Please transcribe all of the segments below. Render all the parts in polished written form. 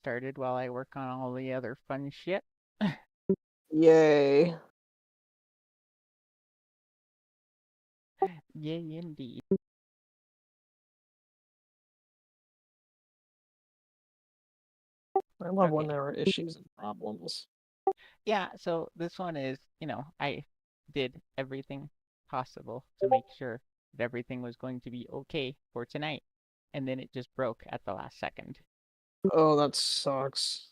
started while I work on all the other fun shit. Yay. Yay, indeed. I love when Okay. there are issues and problems. Yeah, so this one is, I did everything possible to make sure that everything was going to be okay for tonight. And then it just broke at the last second. Oh, that sucks.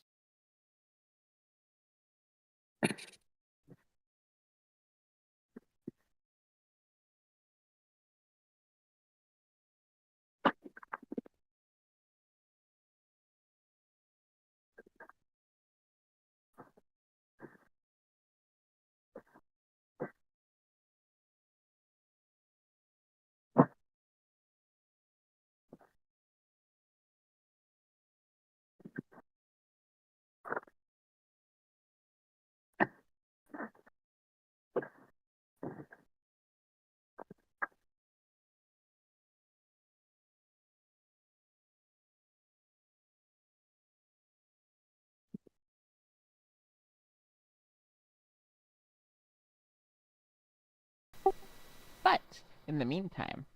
But in the meantime,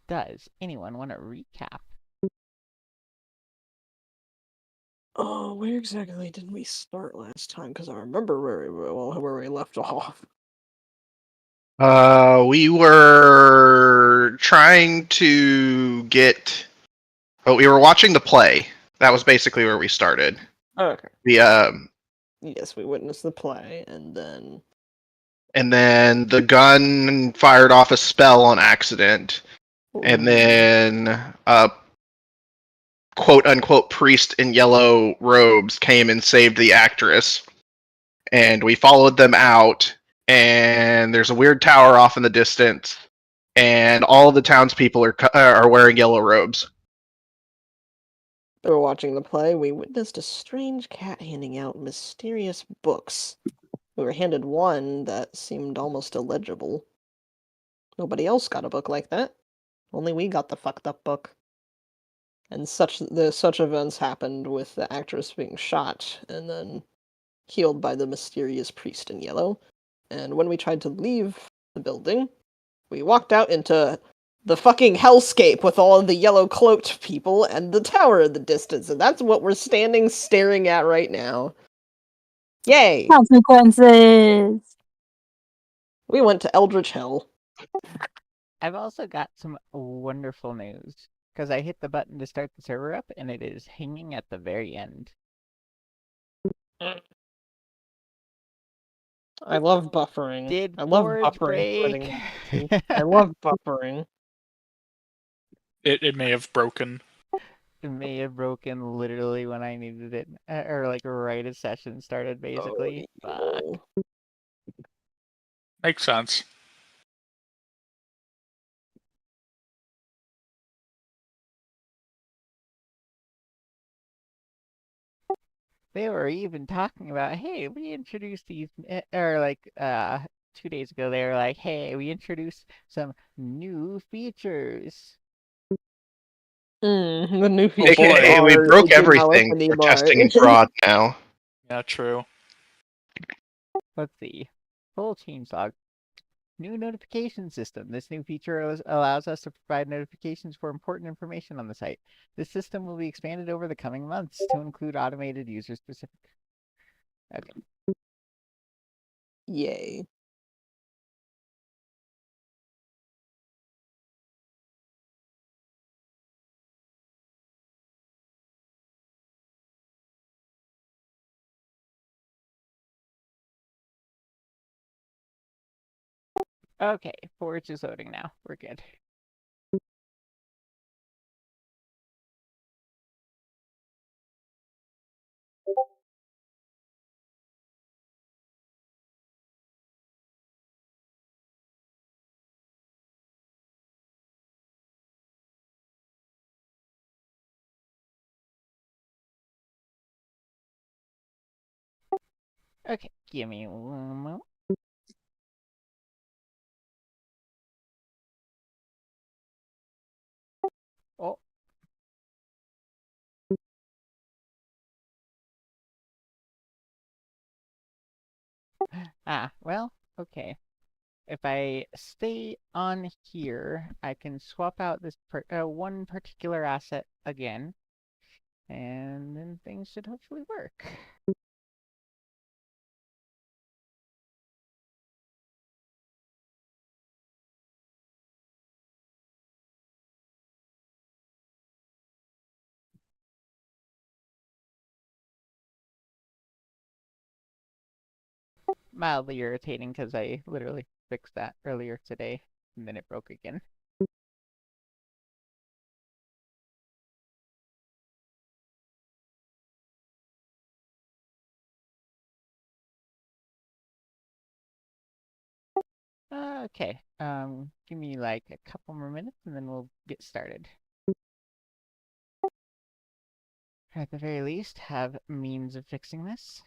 does anyone want to recap? Oh, where exactly did we start last time? Because I remember where we left off. We were trying to get. Oh, we were watching the play. That was basically where we started. Okay. The Yes, we witnessed the play, and then and then the gun fired off a spell on accident, and then quote unquote priest in yellow robes came and saved the actress, and we followed them out. And there's a weird tower off in the distance, and all of the townspeople are wearing yellow robes. we were watching the play. We witnessed a strange cat handing out mysterious books. We were handed one that seemed almost illegible. Nobody else got a book like that. Only we got the fucked up book. And such events happened with the actress being shot and then healed by the mysterious priest in yellow. And when we tried to leave the building, we walked out into the fucking hellscape with all of the yellow cloaked people and the tower in the distance, and that's what we're standing staring at right now. Yay! Consequences. We went to Eldritch Hell. I've also got some wonderful news because I hit the button to start the server up and it is hanging at the very end. I love buffering. Did I love boards buffering. break? I love buffering. It may have broken. It may have broken literally when I needed it, or like right as session started, basically. Fuck. Oh, Makes sense. They were even talking about, hey, we introduced these, or like 2 days ago, they were like, hey, we introduced some new features. the new Oh, features boy. AKA, we are broke do not work everything. We're anymore. testing fraud now. Yeah, true. Let's see. Full changelog. New notification system. This new feature allows us to provide notifications for important information on the site. This system will be expanded over the coming months to include automated user specific. Okay. Yay. Okay, Forge is loading now. We're good. Okay, give me one moment. Oh. Well, okay. If I stay on here, I can swap out this one particular asset again, and then things should hopefully work. Mildly irritating because I literally fixed that earlier today, and then it broke again. Okay, give me like a couple more minutes and then we'll get started. At the very least, have means of fixing this.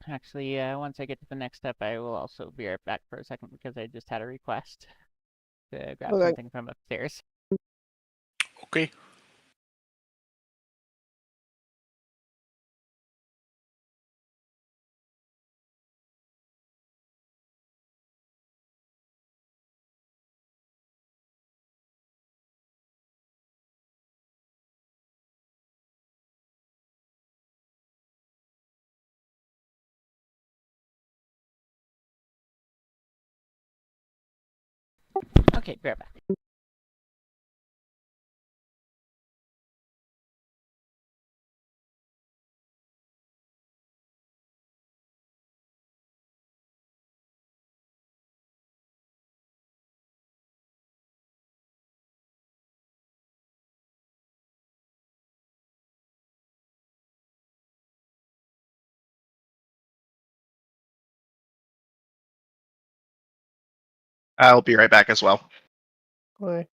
Actually, once I get to the next step, I will also be right back for a second because I just had a request to grab Okay. something from upstairs. Okay. Okay, be right back. I'll be right back as well. Why?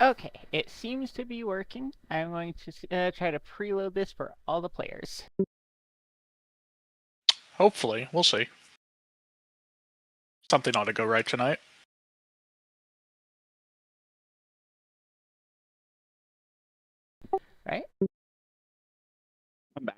Okay, it seems to be working. I'm going to try to preload this for all the players. Hopefully, we'll see. Something ought to go right tonight. Right? I'm back.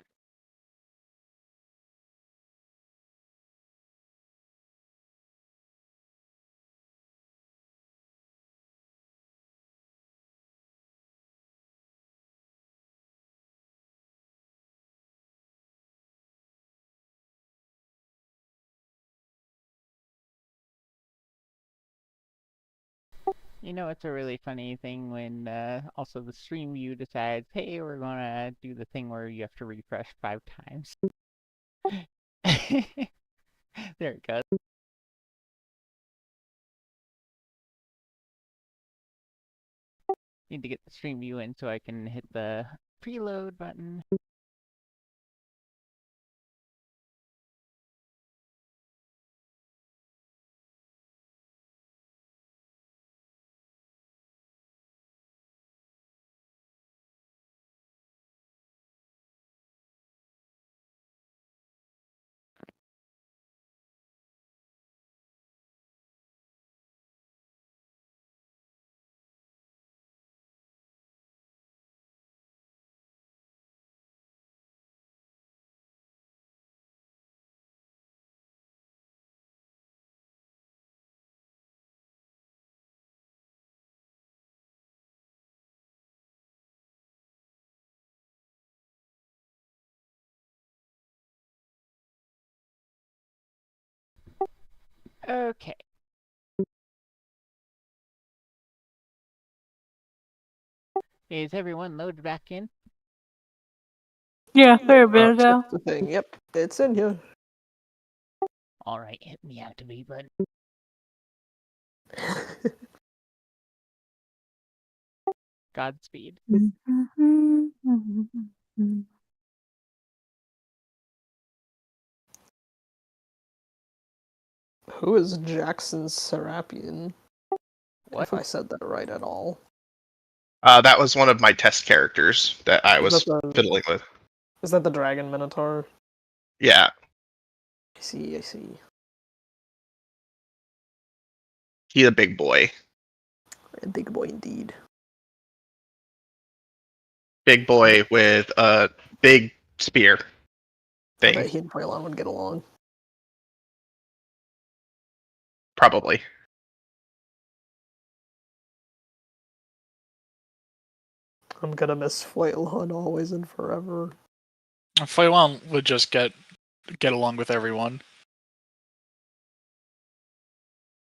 You know, it's a really funny thing when also the stream view decides, hey, we're gonna do the thing where you have to refresh 5 times. There it goes. Need to get the stream view in so I can hit the preload button. Okay. Is everyone loaded back in? Yeah, fair bit ago. That's the thing. Yep, it's in here. Alright, hit the activate button. Godspeed. Who is Jackson Serapian? What? If I said that right at all. That was one of my test characters that I was Is that the- fiddling with. Is that the Dragon Minotaur? Yeah, I see, I see. he's a big boy. A big boy indeed. Big boy with a big spear I bet thing, he and Braylon would get along. probably. I'm gonna miss Flailon always and forever. Flailon would just get along with everyone.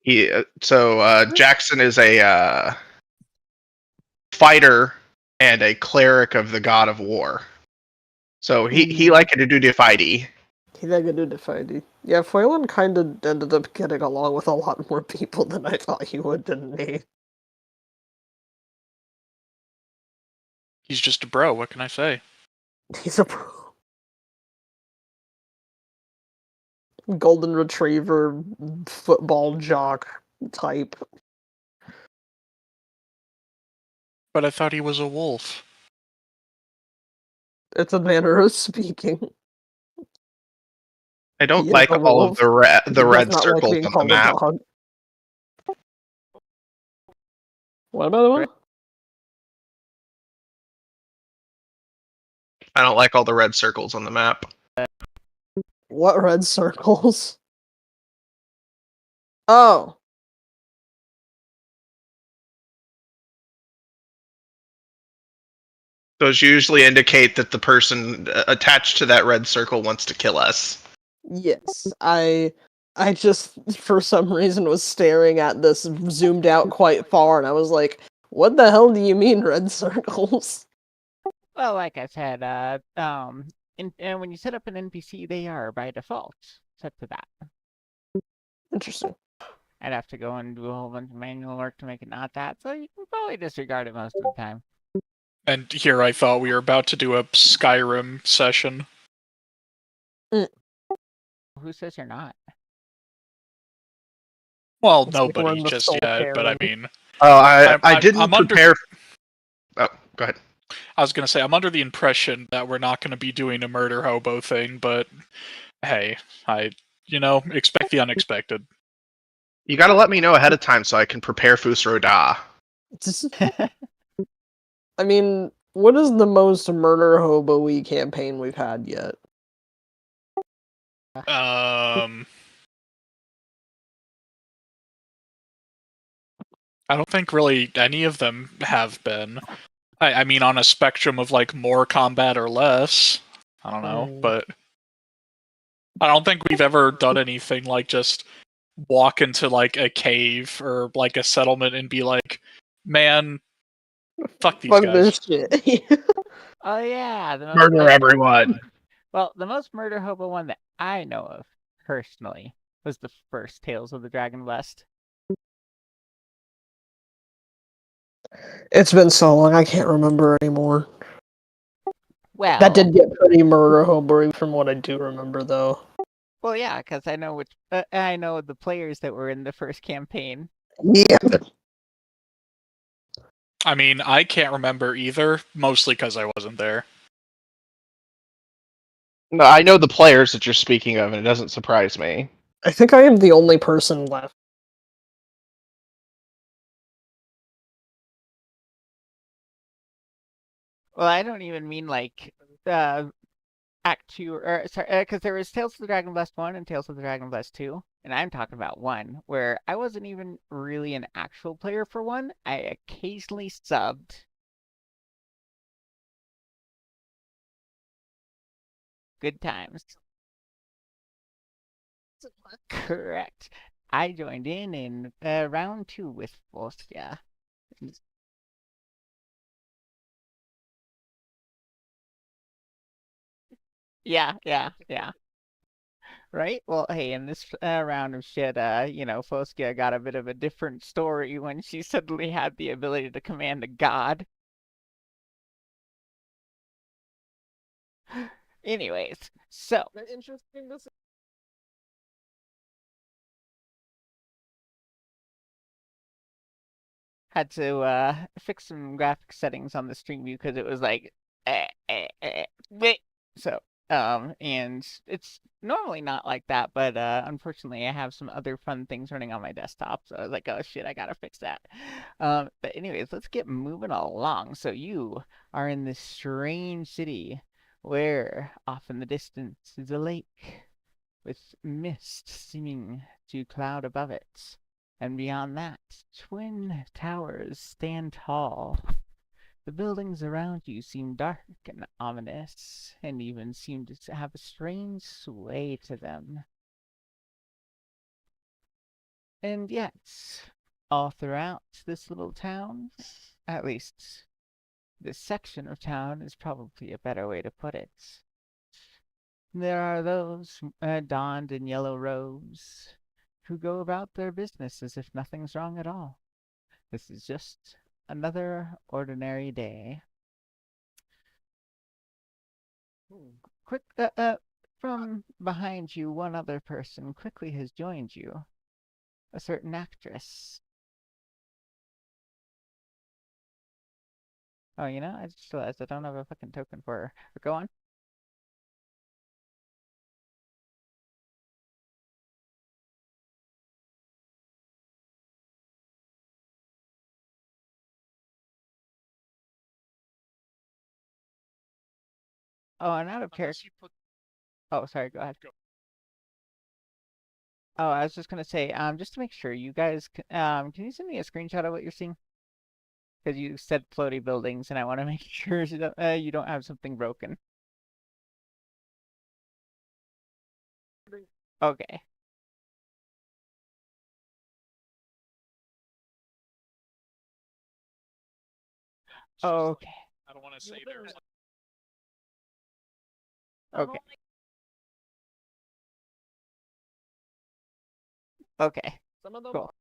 Jackson is a fighter and a cleric of the god of war. So he liked to do the fighty. He that good to fight. Yeah, Flailon kind of ended up getting along with a lot more people than I thought he would, didn't he? He's just a bro, what can I say? He's a pro. Golden Retriever, football jock type. But I thought he was a wolf. It's a manner of speaking. I don't He is like a all of wolf. the He does red not like circles being on the called a map. dog. What about the one? I don't like all the red circles on the map. What red circles? Oh. Those usually indicate that the person attached to that red circle wants to kill us. Yes. I just, for some reason, was staring at this zoomed out quite far, and I was like, what the hell do you mean, red circles? Well, like I said, and when you set up an NPC, they are by default set to that. Interesting. I'd have to go and do a whole bunch of manual work to make it not that, so you can probably disregard it most of the time. And here I thought we were about to do a Skyrim session. Who says you're not? Well, It's like we're nobody in the just Soul yet, but I Cairn. mean, Oh, I I'm didn't prepare. Oh, go ahead. I was gonna say I'm under the impression that we're not gonna be doing a murder hobo thing, but hey, expect the unexpected. You got to let me know ahead of time so I can prepare Fusro Da. I mean, what is the most murder hobo-y campaign we've had yet? I don't think really any of them have been. I mean, on a spectrum of like more combat or less. I don't know, but I don't think we've ever done anything like just walk into like a cave or like a settlement and be like, man, fuck these Fuck guys. this shit. Oh yeah, the most Murder everyone. Well, the most murder hobo one that I know of personally was the first Tales of the Dragonblessed. It's been so long, I can't remember anymore. Well, That did get pretty murder hobo from what I do remember, though. Well, yeah, because I know I know the players that were in the first campaign. Yeah. I mean, I can't remember either, mostly because I wasn't there. No, I know the players that you're speaking of, and it doesn't surprise me. I think I am the only person left. Well, I don't even mean like Act 2, or sorry, because there was Tales of the Dragonblessed 1 and Tales of the Dragonblessed 2, and I'm talking about 1, where I wasn't even really an actual player for 1. I occasionally subbed. Good times. Correct. I joined in round 2 with Volskia. Yeah. Right? Well, hey, in this round of shit, Foskia got a bit of a different story when she suddenly had the ability to command a god. Anyways, so had to fix some graphic settings on the stream view because it was like bleh. So and it's normally not like that, but unfortunately I have some other fun things running on my desktop, so I was like, oh shit, I gotta fix that. But anyways, let's get moving along. So you are in this strange city where off in the distance is a lake with mist seeming to cloud above it. And beyond that, twin towers stand tall. The buildings around you seem dark and ominous, and even seem to have a strange sway to them. And yet, all throughout this little town, at least this section of town is probably a better way to put it. There are those donned in yellow robes who go about their business as if nothing's wrong at all. This is just another ordinary day. Quick, from behind you, one other person quickly has joined you. A certain actress. Oh, I just realized I don't have a fucking token for her. But go on. Oh, and out of character. Oh, sorry, go ahead. Oh, I was just gonna say, just to make sure, you guys, can you send me a screenshot of what you're seeing? Because you said floaty buildings, and I want to make sure you don't have something broken. Okay. Okay. I don't want to say there's. Okay. Okay. Cool.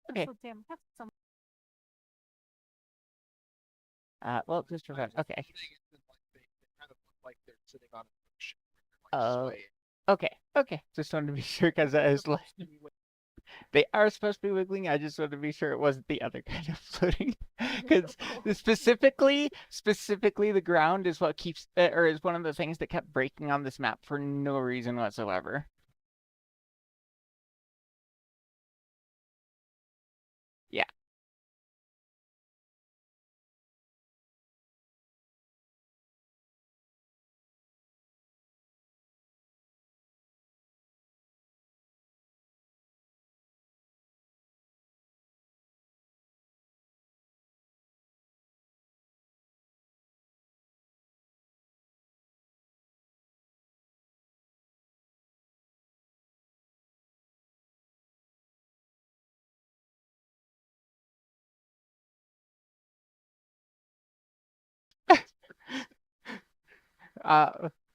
Okay. Well, just for fun. Okay. like they're sitting on a ship. Oh, okay. Just wanted to be sure because I was like, they are supposed to be wiggling. I just wanted to be sure it wasn't the other kind of floating, because specifically, the ground is what keeps, or is one of the things that kept breaking on this map for no reason whatsoever. Yeah.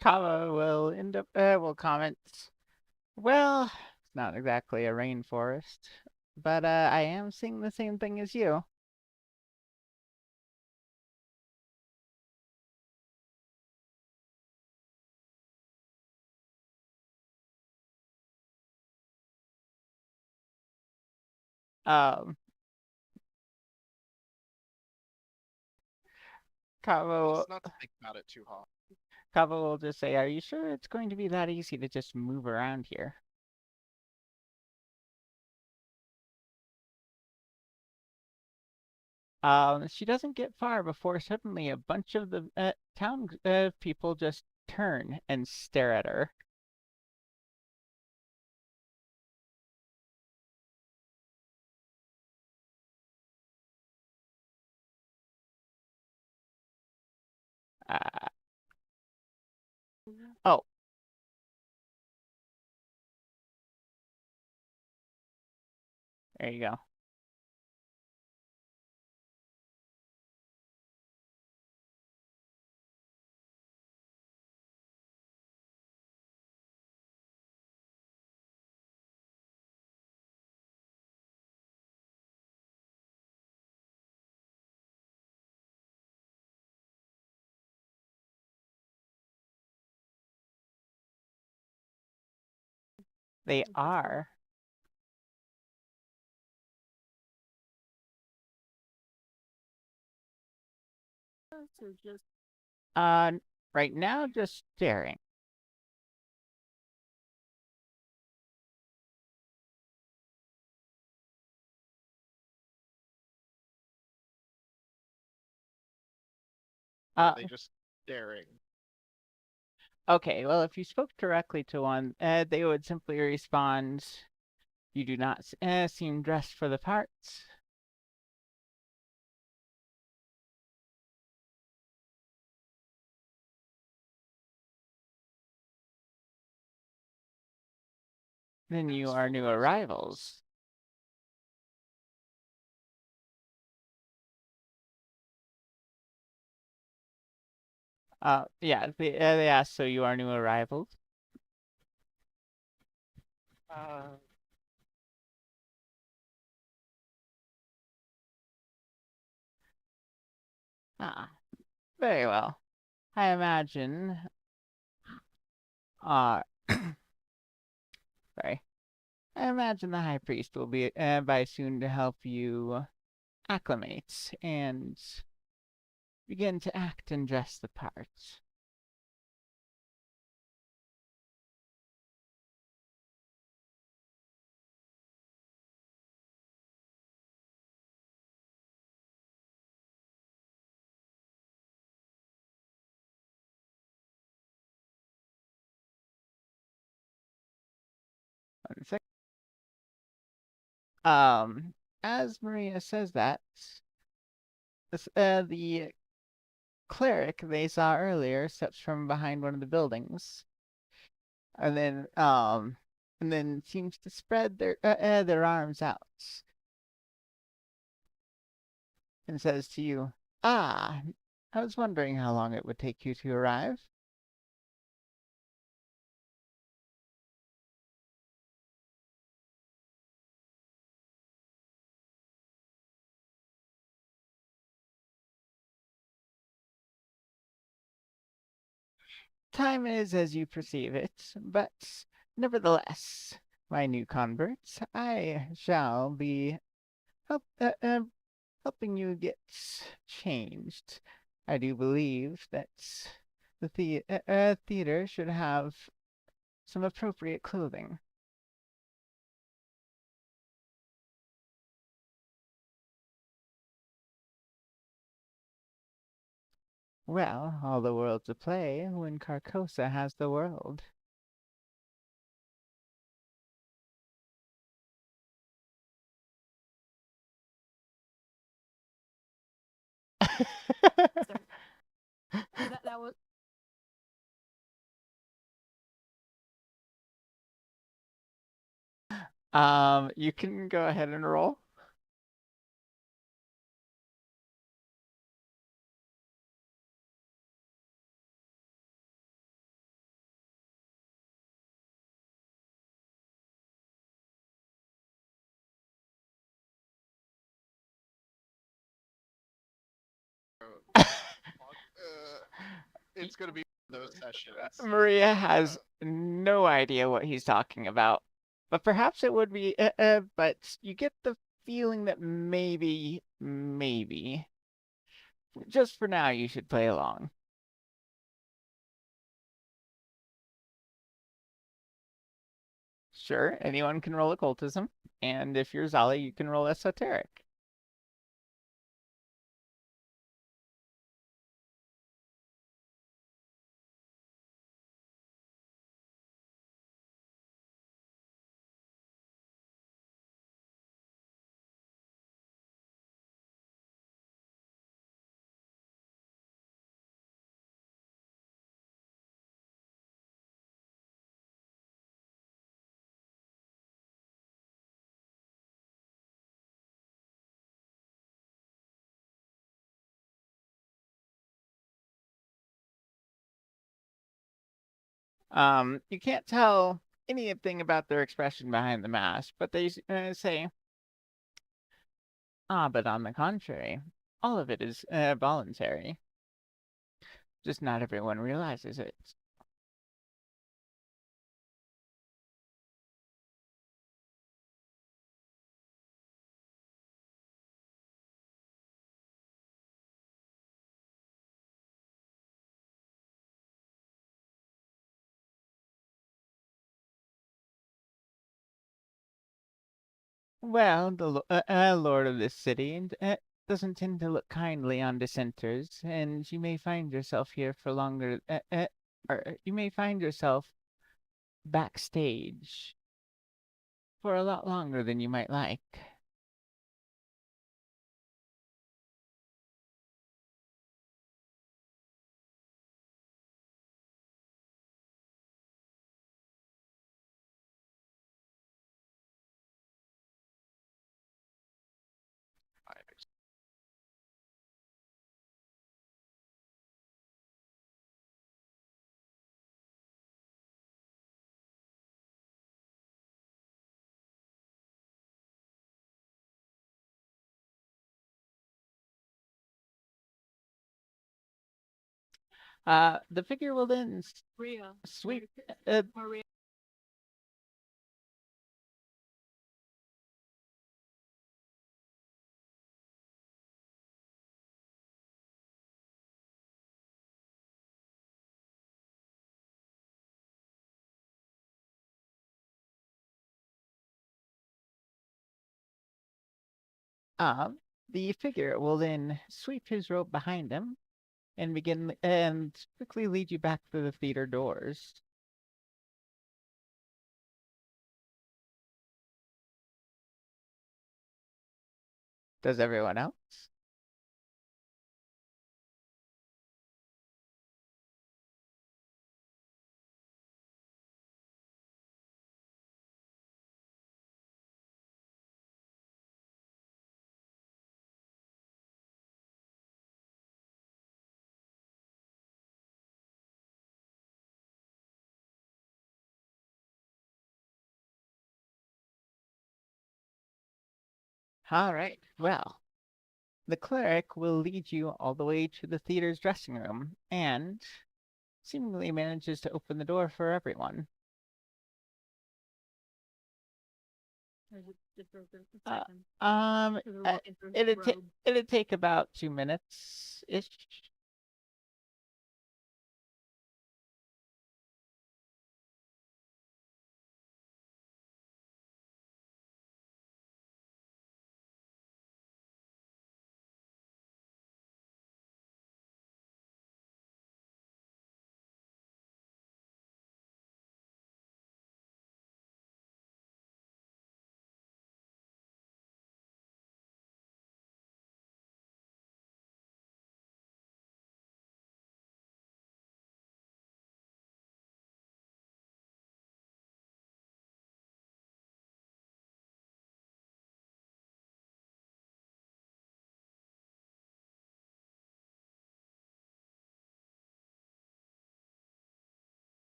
Kava will end up, will comment, well, it's not exactly a rainforest, but I am seeing the same thing as you. Um, Kava, Let's not think about it too hard. Kava will just say, are you sure it's going to be that easy to just move around here? She doesn't get far before suddenly a bunch of the town people just turn and stare at her. Oh. There you go. They are. Right now, just staring. Are they just staring? Okay, well, if you spoke directly to one, they would simply respond, you do not seem dressed for the parts. Then you are new arrivals. Yeah, they asked, so you are new arrivals? Ah, very well. I imagine, uh, sorry. I imagine the High Priest will be by soon to help you acclimate and begin to act and dress the part. One sec. As Maria says that, the cleric they saw earlier steps from behind one of the buildings, and then seems to spread their arms out, and says to you, "Ah, I was wondering how long it would take you to arrive." Time is as you perceive it, but nevertheless, my new converts, I shall be help, helping you get changed. I do believe that the theater should have some appropriate clothing. Well, all the world's a play when Carcosa has the world. That was You can go ahead and roll. It's gonna be those sessions. Maria has no idea what he's talking about. But perhaps it would be, but you get the feeling that maybe, just for now, you should play along. Sure, anyone can roll occultism, and if you're Zali, you can roll esoteric. You can't tell anything about their expression behind the mask, but they say, but on the contrary, all of it is voluntary. Just not everyone realizes it. Well, the lord of this city and doesn't tend to look kindly on dissenters, and you may find yourself here for longer, or you may find yourself backstage for a lot longer than you might like. The figure will then sweep. Maria. The figure will then sweep his robe behind him and begin and quickly lead you back through the theater doors. Does everyone else? All right. Well, the cleric will lead you all the way to the theater's dressing room, and seemingly manages to open the door for everyone. It'd take about 2 minutes ish.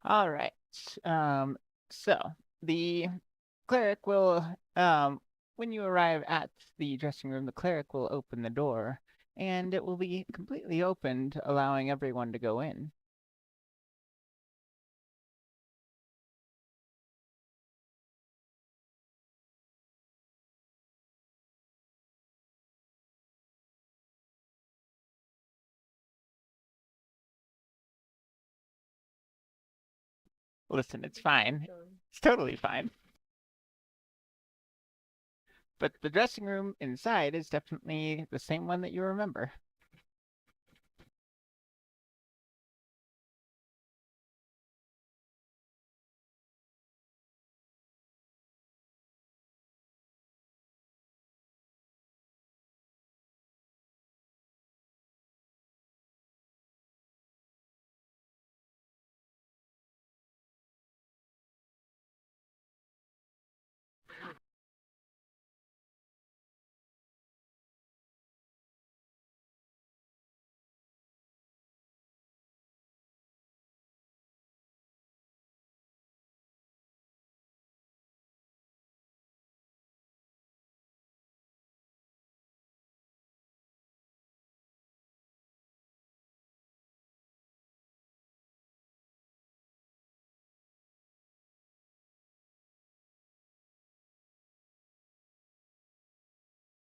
All right. So the cleric will, when you arrive at the dressing room, the cleric will open the door, and it will be completely opened, allowing everyone to go in. Listen, it's fine. It's totally fine. But the dressing room inside is definitely the same one that you remember.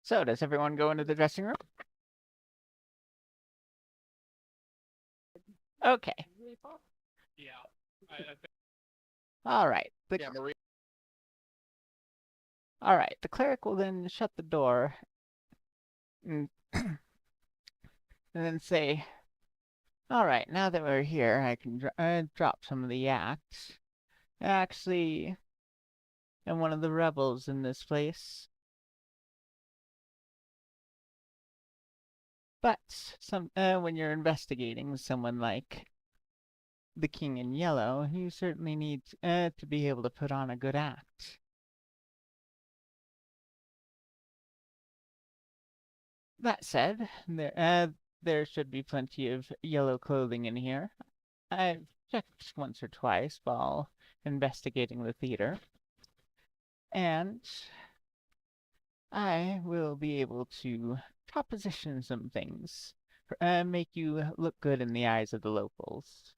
So, does everyone go into the dressing room? Okay. Yeah. All right. Yeah, Maria. All right. The cleric will then shut the door and, and then say, "All right, now that we're here, I can drop some of the acts. Actually, I'm one of the rebels in this place. But when you're investigating someone like the king in yellow, you certainly need to be able to put on a good act. That said, there should be plenty of yellow clothing in here. I've checked once or twice while investigating the theater, and I will be able to proposition some things, make you look good in the eyes of the locals.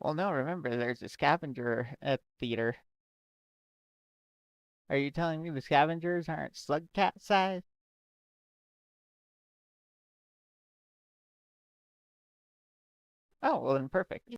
Well, no, remember, there's a scavenger at the theater. Are you telling me the scavengers aren't slugcat size? Oh, well then perfect.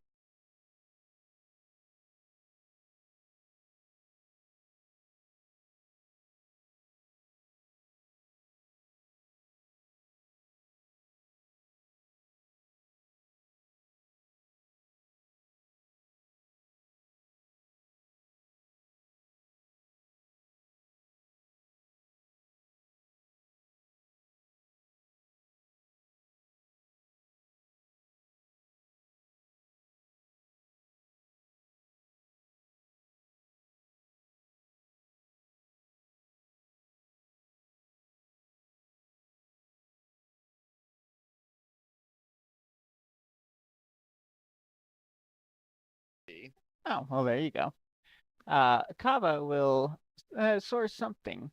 Oh, well, there you go. Kava will source something.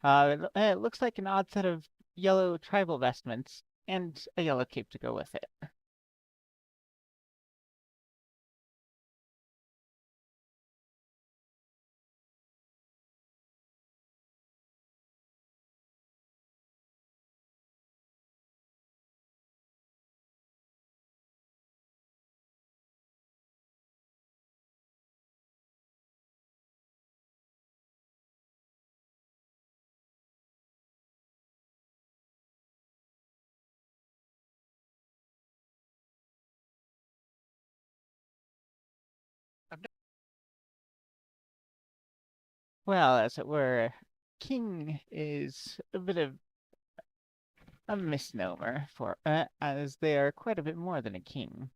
It looks like an odd set of yellow tribal vestments and a yellow cape to go with it. Well, as it were, king is a bit of a misnomer for as they are quite a bit more than a king.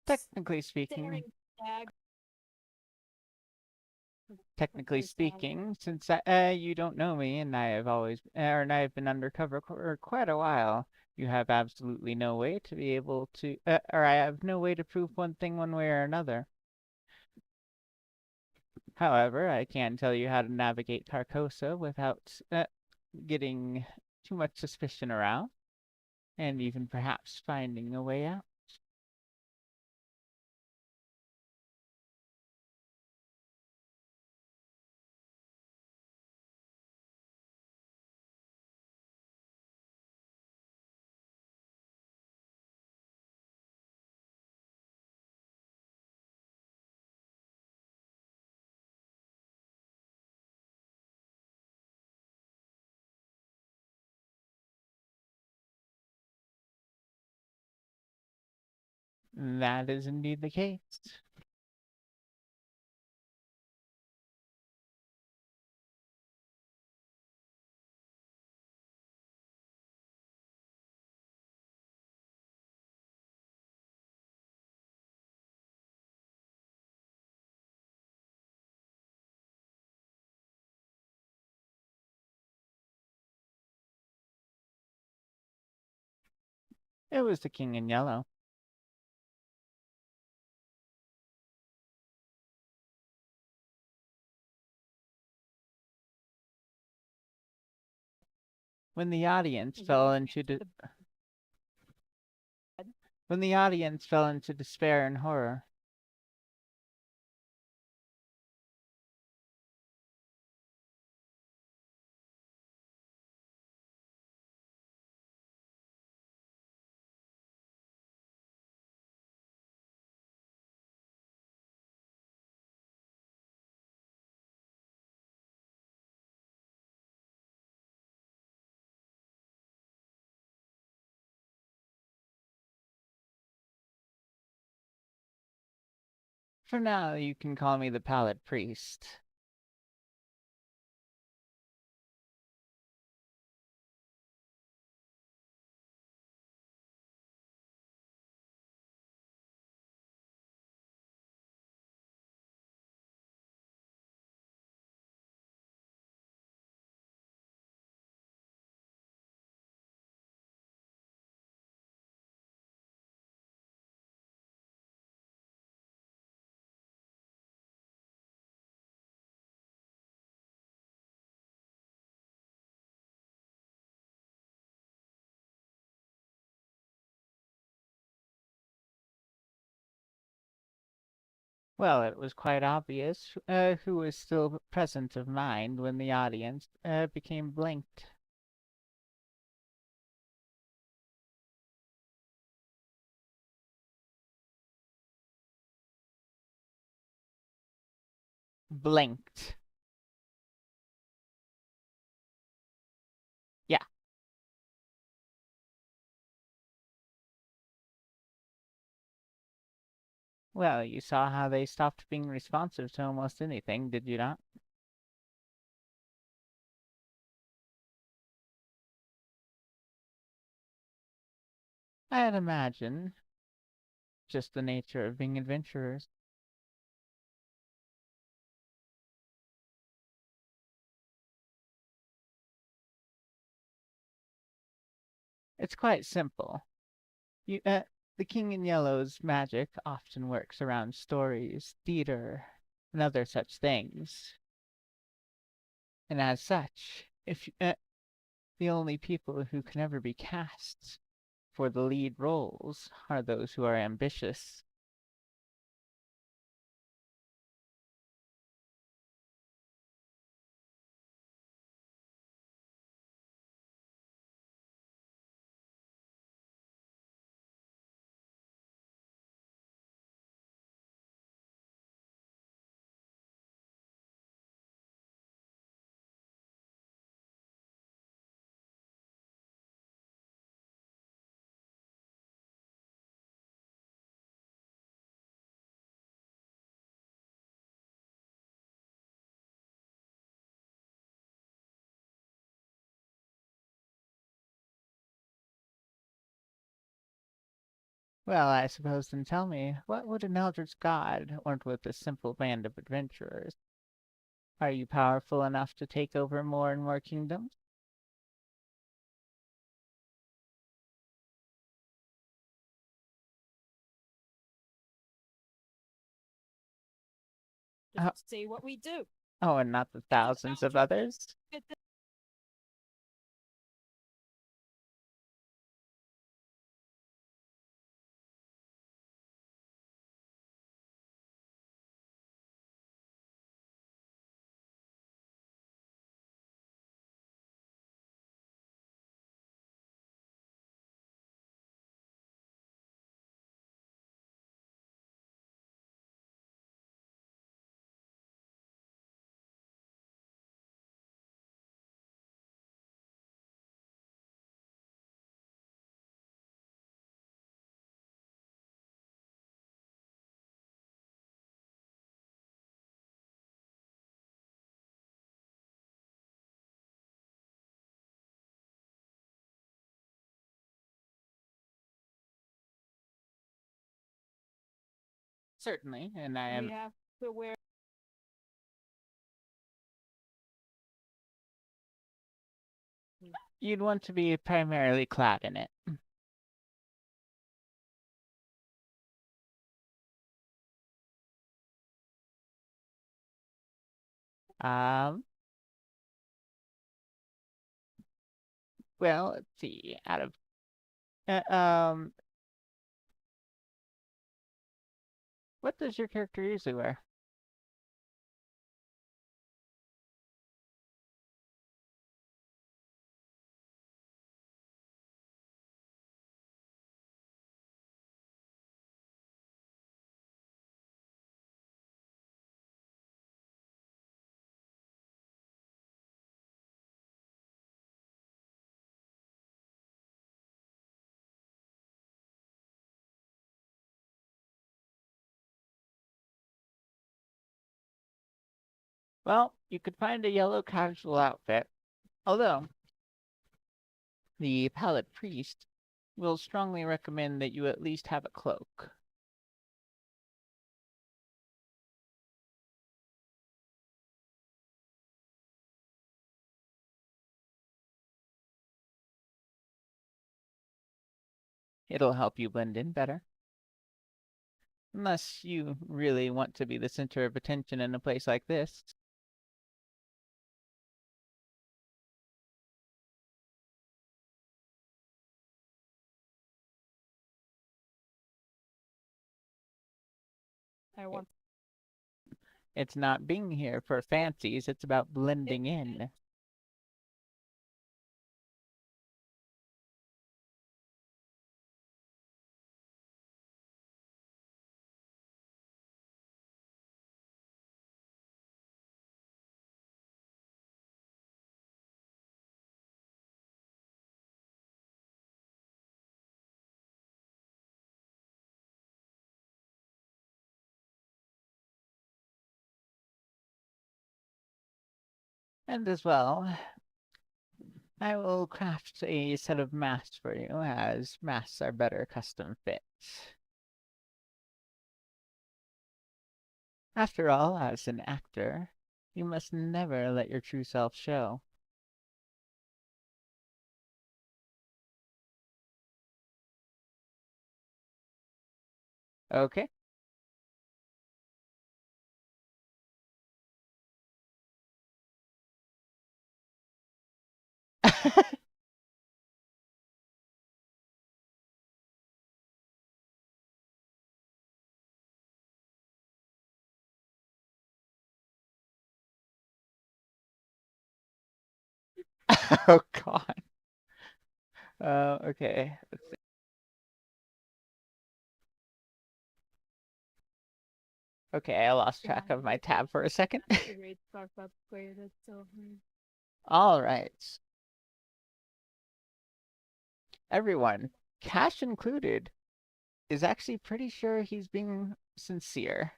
Technically speaking, since you don't know me and I have I have been undercover for quite a while, you have absolutely no way to be able to, or I have no way to prove one thing one way or another. However, I can tell you how to navigate Tarcosa without getting too much suspicion around, and even perhaps finding a way out. That is indeed the case. It was the king in yellow. When the audience fell into when the audience fell into despair and horror. For now, you can call me the Pallid Priest. Well, it was quite obvious who was still present of mind when the audience became blinked. Blinked. Yeah. Well, you saw how they stopped being responsive to almost anything, did you not? I'd imagine. Just the nature of being adventurers. It's quite simple. The King in Yellow's magic often works around stories, theater, and other such things. And as such, if the only people who can ever be cast for the lead roles are those who are ambitious. Well, I suppose then tell me, what would an eldritch god want with a simple band of adventurers? Are you powerful enough to take over more and more kingdoms? Just see what we do. Oh, and not the thousands of others? Certainly, and I am. We have to wear. You'd want to be primarily clad in it. Um. Well, let's see. Out of What does your character usually wear? Well, you could find a yellow casual outfit, although the Pallid Priest will strongly recommend that you at least have a cloak. It'll help you blend in better. Unless you really want to be the center of attention in a place like this. I want It's not being here for fancies, it's about blending in. And as well, I will craft a set of masks for you, as masks are better custom fits. After all, as an actor, you must never let your true self show. Okay? Oh god. Okay. Let's see. Okay, I lost track of my tab for a second. the rate spark upgraded, so Alright. Everyone, Cash included, is actually pretty sure he's being sincere.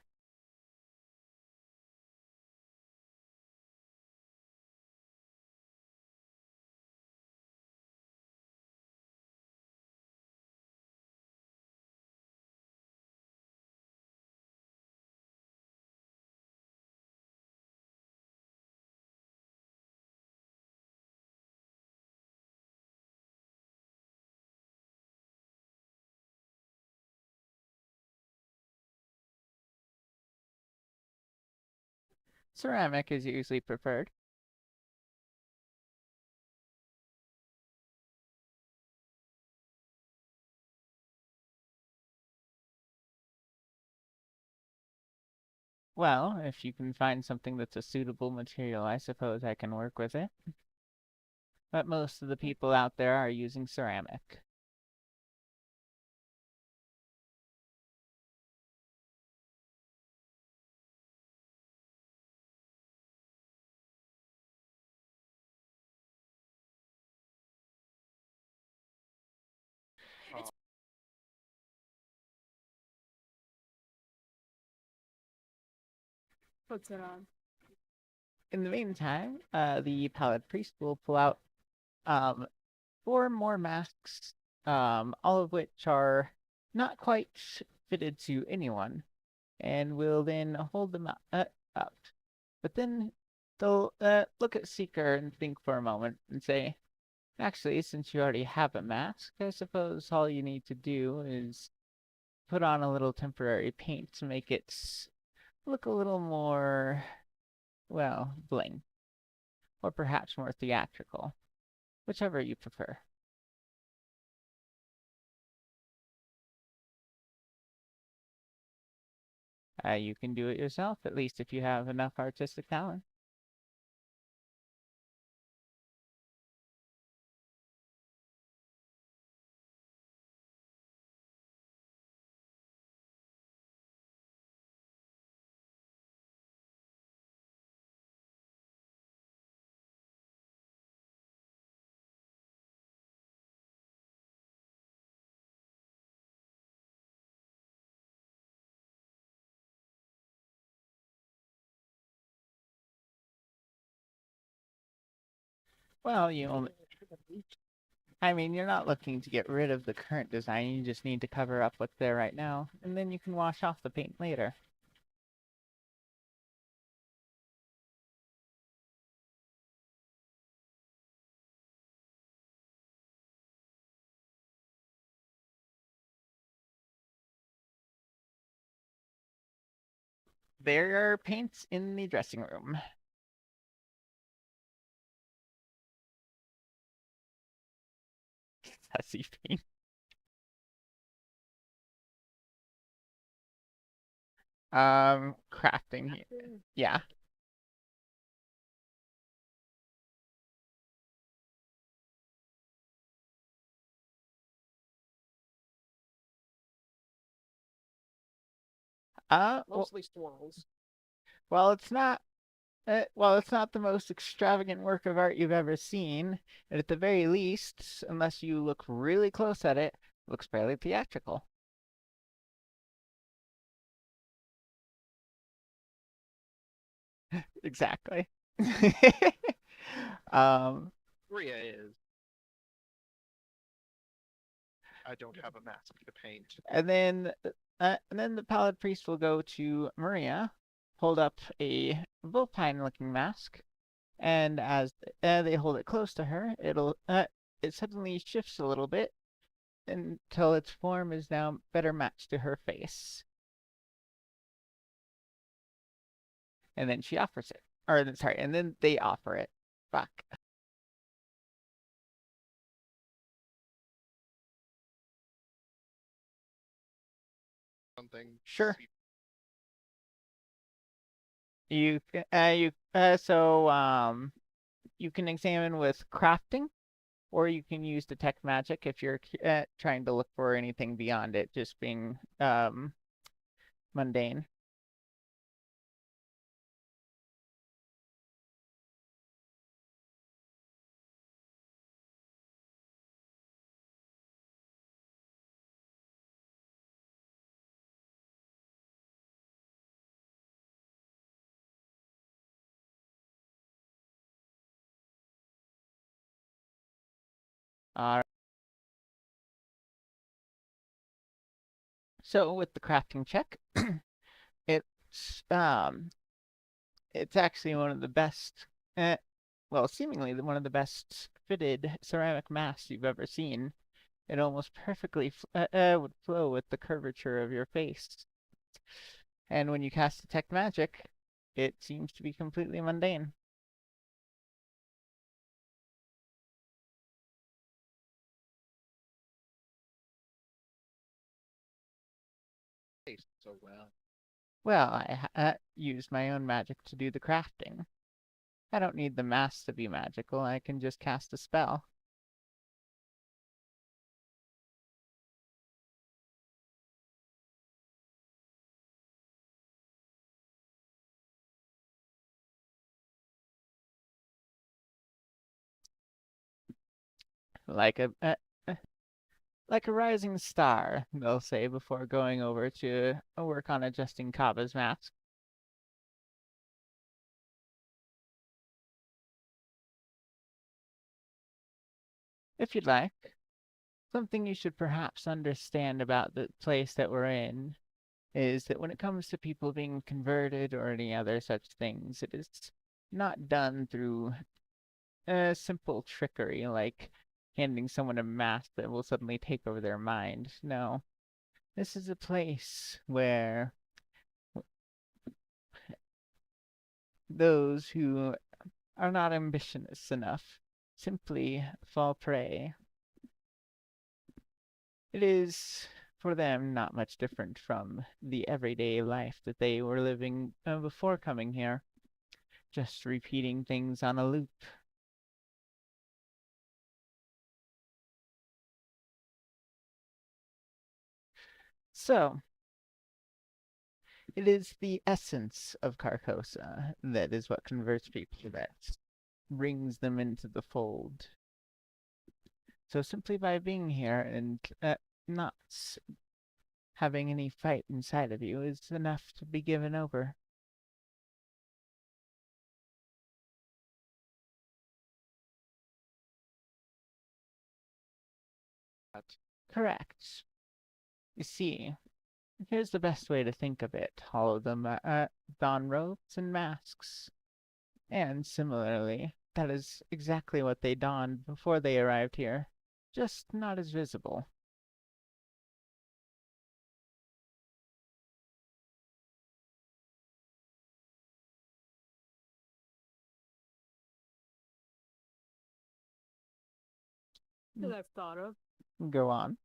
Ceramic is usually preferred. Well, if you can find something that's a suitable material, I suppose I can work with it. But most of the people out there are using ceramic. puts it on. In the meantime, the Pallid Priest will pull out 4 more masks, all of which are not quite fitted to anyone, and will then hold them out. But then they'll look at Seeker and think for a moment and say, actually, since you already have a mask, I suppose all you need to do is put on a little temporary paint to make it look a little more, well, bling. Or perhaps more theatrical. Whichever you prefer. You can do it yourself, at least if you have enough artistic talent. Well, I mean, you're not looking to get rid of the current design, you just need to cover up what's there right now, and then you can wash off the paint later. There are paints in the dressing room. Sassy paint. Crafting here. Yeah. Mostly swirls. Well, it's not the most extravagant work of art you've ever seen, and at the very least, unless you look really close at it, it looks fairly theatrical. Exactly. Maria is. I don't have a mask to paint. And then the Pallid Priest will go to Maria, hold up a vulpine-looking mask, and as they hold it close to her, it suddenly shifts a little bit until its form is now better matched to her face. And then she offers it. And then they offer it back. Something. Sure. You can examine with crafting, or you can use detect magic if you're trying to look for anything beyond it just being mundane. So with the crafting check, it's actually one of the best, seemingly one of the best fitted ceramic masks you've ever seen. It almost perfectly would flow with the curvature of your face. And when you cast detect magic, it seems to be completely mundane. So well. Well, I used my own magic to do the crafting. I don't need the mask to be magical, I can just cast a spell. Like a rising star, they'll say before going over to work on adjusting Kava's mask. If you'd like. Something you should perhaps understand about the place that we're in is that when it comes to people being converted or any other such things, it is not done through simple trickery like handing someone a mask that will suddenly take over their mind. No. This is a place where those who are not ambitious enough simply fall prey. It is For them, not much different from the everyday life that they were living before coming here. Just repeating things on a loop. So, it is the essence of Carcosa that is what converts people, that brings them into the fold. So simply by being here and not having any fight inside of you is enough to be given over. Correct. You see, here's the best way to think of it. All of them don robes and masks. And similarly, that is exactly what they donned before they arrived here, just not as visible. That I've thought of. Go on.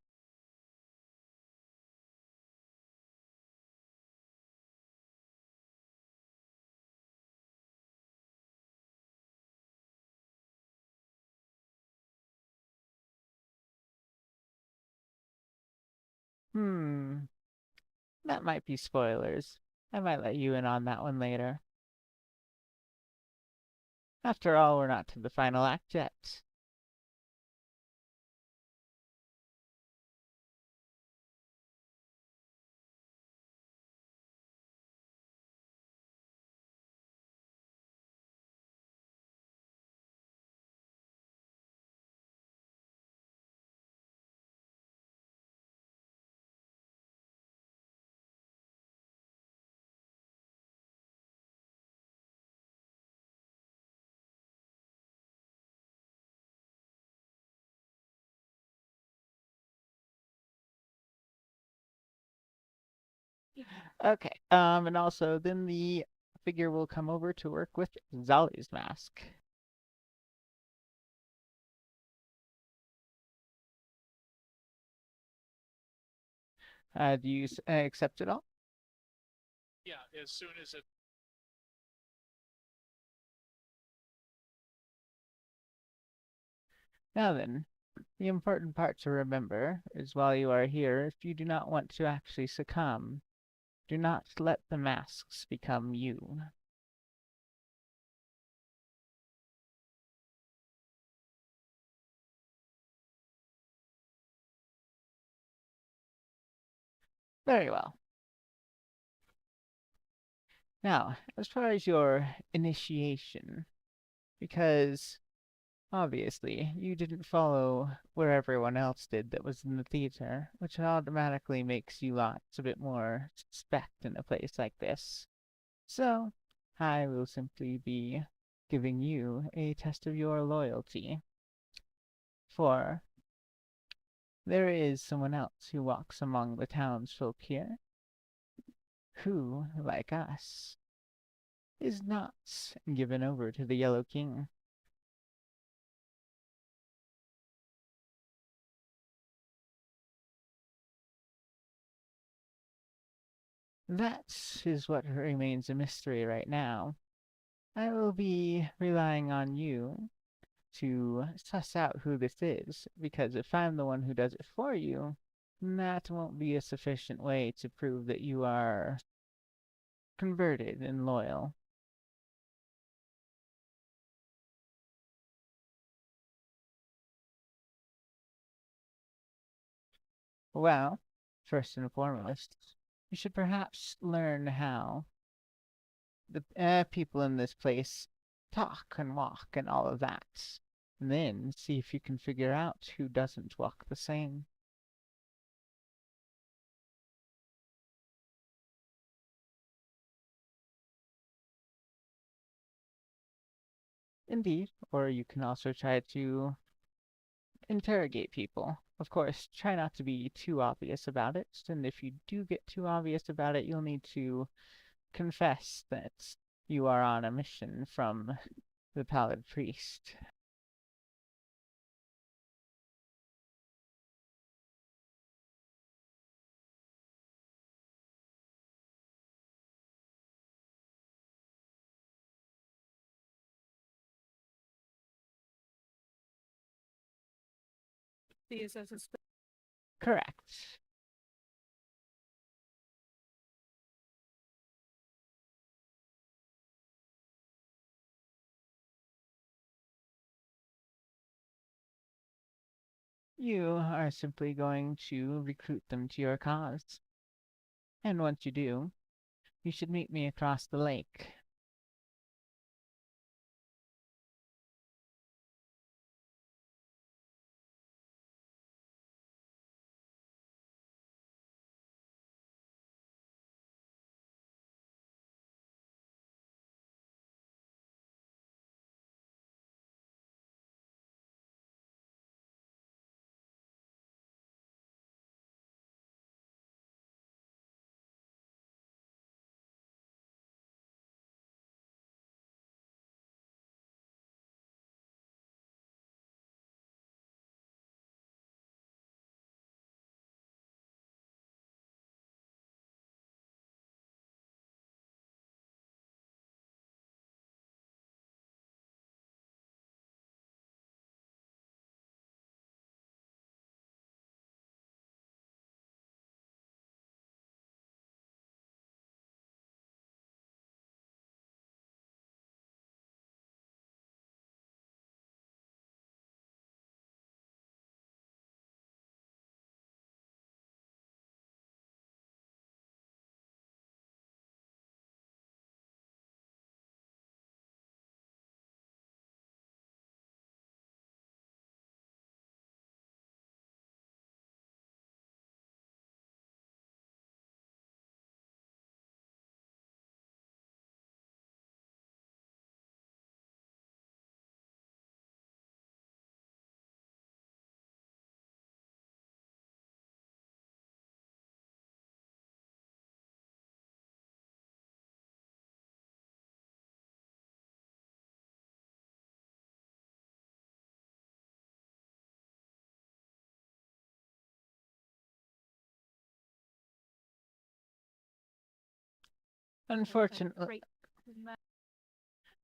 That might be spoilers. I might let you in on that one later. After all, we're not to the final act yet. Okay, and also then the figure will come over to work with Zali's mask. Do you accept it all? Yeah, as soon as it. Now then, the important part to remember is while you are here, if you do not want to actually succumb, do not let the masks become you. Very well. Now, as far as your initiation, because obviously you didn't follow where everyone else did that was in the theater, which automatically makes you lots a bit more suspect in a place like this. So, I will simply be giving you a test of your loyalty. For there is someone else who walks among the townsfolk here, who, like us, is not given over to the Yellow King. That is what remains a mystery right now. I will be relying on you to suss out who this is, because if I'm the one who does it for you, that won't be a sufficient way to prove that you are converted and loyal. Well, first and foremost, you should perhaps learn how the people in this place talk and walk and all of that. And then see if you can figure out who doesn't walk the same. Indeed, or you can also try to interrogate people. Of course, try not to be too obvious about it, and if you do get too obvious about it, you'll need to confess that you are on a mission from the Pallid Priest. The assassin's Correct. You are simply going to recruit them to your cause. And once you do, you should meet me across the lake.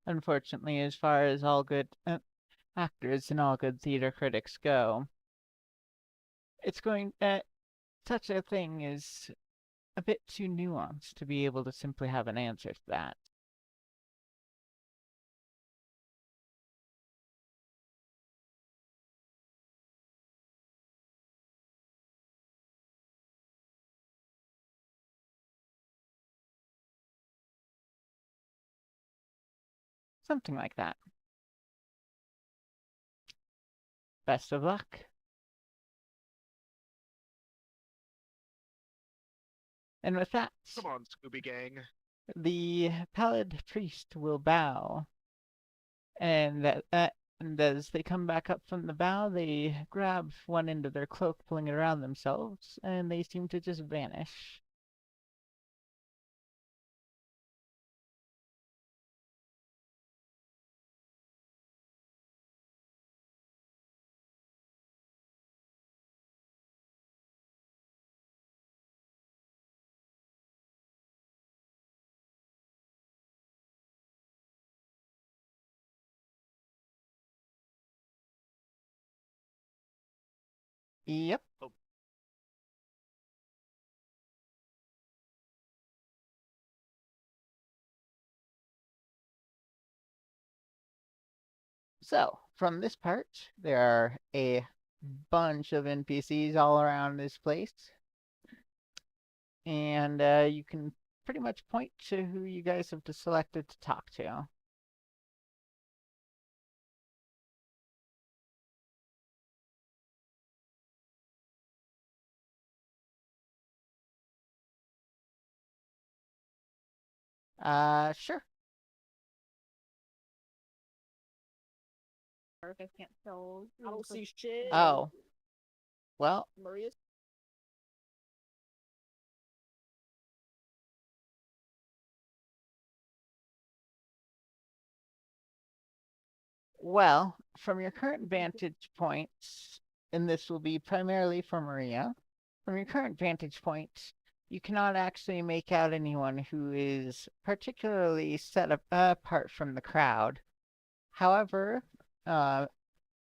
Unfortunately, as far as all good actors and all good theater critics go, it's going such a thing is a bit too nuanced to be able to simply have an answer to that. Something like that. Best of luck. And with that, Come on, Scooby Gang. the pallid priest will bow, and and as they come back up from the bow, they grab one end of their cloak, pulling it around themselves, and they seem to just vanish. Yep. So, from this part, there are a bunch of NPCs all around this place. And you can pretty much point to who you guys have selected to talk to. Sure. I can't tell. I don't see shit. Oh. Well, Maria's. from your current vantage points, and this will be primarily for Maria, from your current vantage point, you cannot actually make out anyone who is particularly set apart from the crowd. However,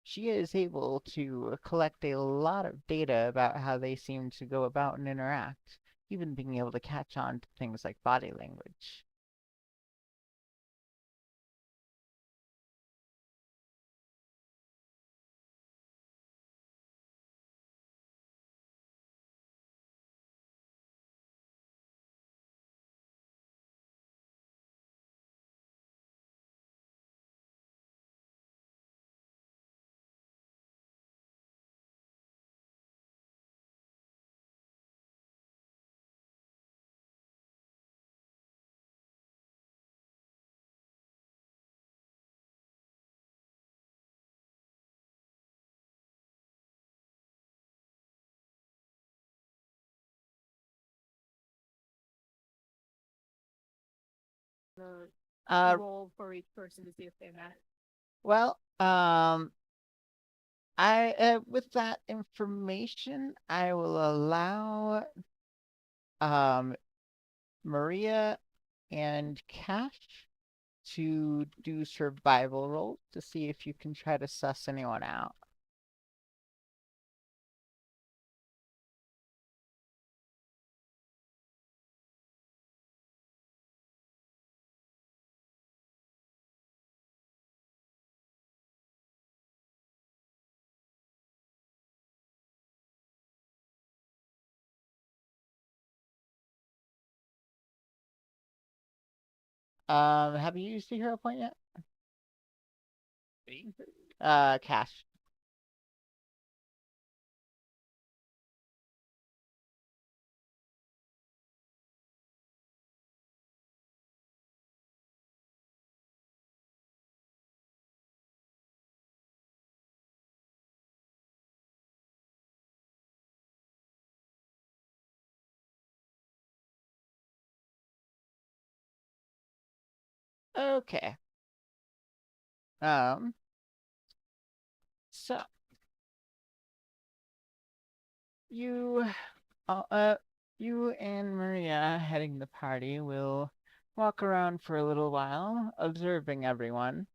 she is able to collect a lot of data about how they seem to go about and interact, even being able to catch on to things like body language. The Roll for each person to see if they match. Well, with that information, I will allow Maria and Cash to do survival rolls to see if you can try to suss anyone out. Have you used the hero point yet? Me? Cash. Okay. So you, you and Maria heading the party will walk around for a little while, observing everyone.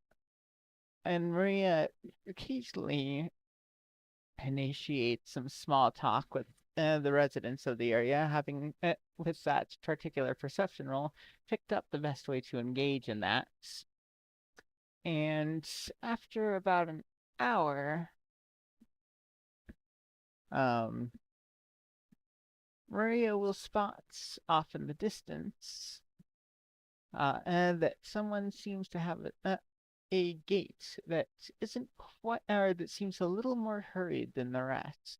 And Maria occasionally initiates some small talk with the residents of the area, having, with that particular perception roll, picked up the best way to engage in that. And after about an hour, Maria will spot off in the distance that someone seems to have a gait that isn't quite, or that seems a little more hurried than the rest.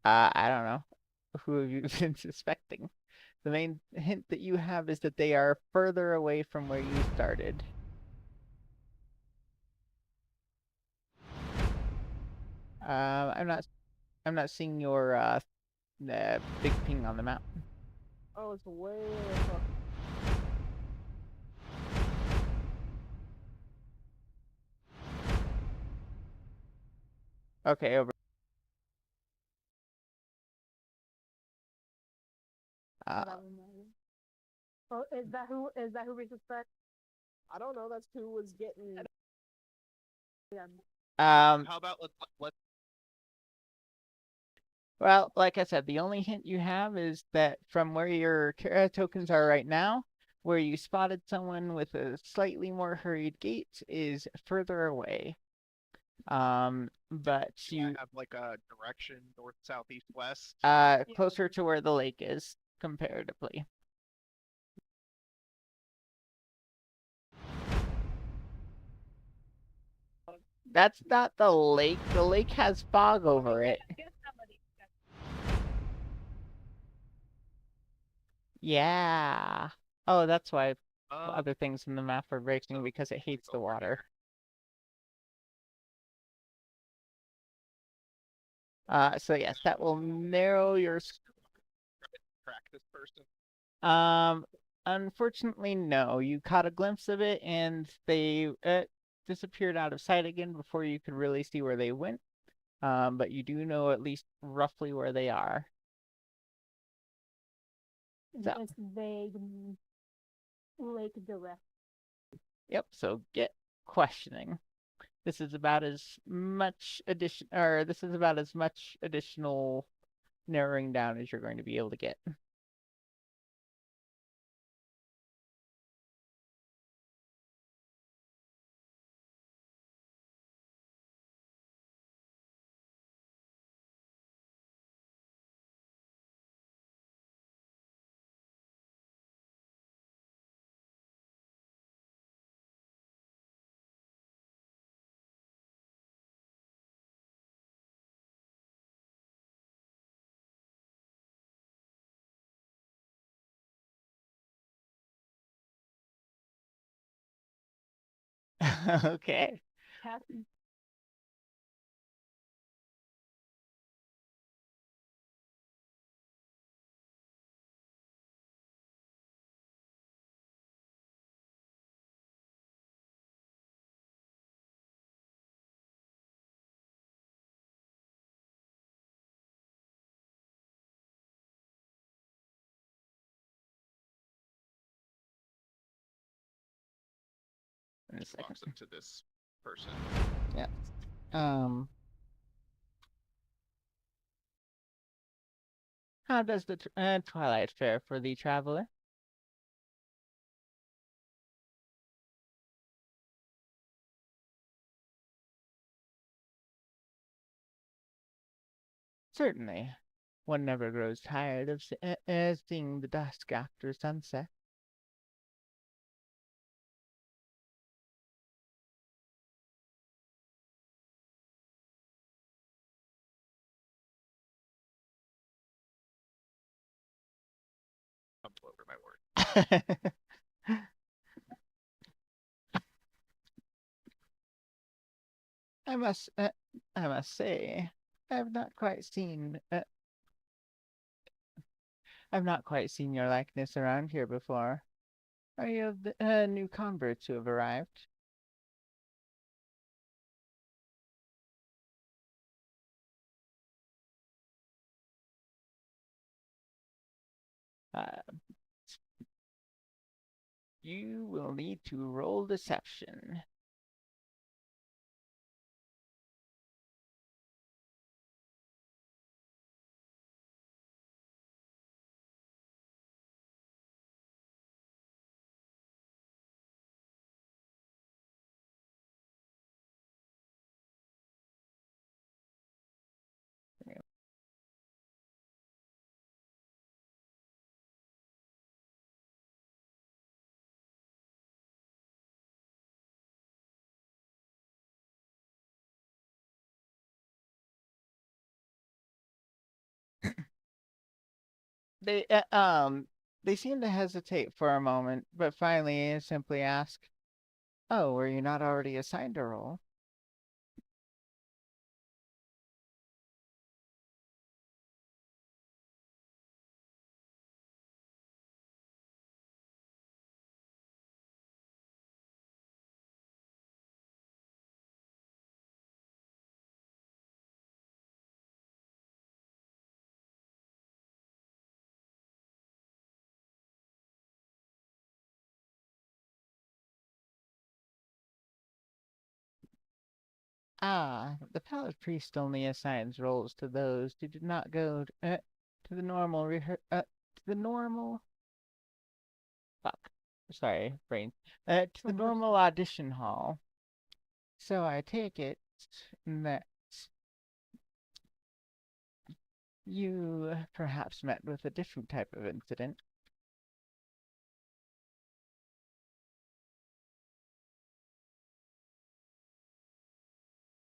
I don't know. Who have you been suspecting? The main hint that you have is that they are further away from where you started. I'm not seeing your big ping on the map. Oh, it's way Okay, over. Oh, is that who we suspect? I don't know. That's who was getting. Yeah. How about let's Well, like I said, the only hint you have is that from where your tokens are right now, where you spotted someone with a slightly more hurried gait is further away. But do you I have like a direction north, south, east, west? closer to where the lake is comparatively. That's not the lake. The lake has fog over it. Yeah. Oh, that's why other things in the map are breaking, because it hates the water. So yes, that will narrow your. Track this person. Unfortunately, no. You caught a glimpse of it, and they disappeared out of sight again before you could really see where they went. But you do know at least roughly where they are. So. It's vague, lake direct. Yep, so get questioning. This is about as much additional narrowing down as you're going to be able to get. Okay. Happy. In a second. Walks up to this person. Yeah. How does the twilight fare for the traveler? Certainly. One never grows tired of seeing the dusk after sunset. Stumble over my word. I must say, I've not quite seen your likeness around here before. Are you of the new converts who have arrived? Uh, you will need to roll deception. They they seem to hesitate for a moment, but finally simply ask, "Oh, were you not already assigned a role?" Ah, the Palace Priest only assigns roles to those who did not go to the normal to the normal fuck. Sorry, brain. To the normal audition hall. So I take it that you perhaps met with a different type of incident.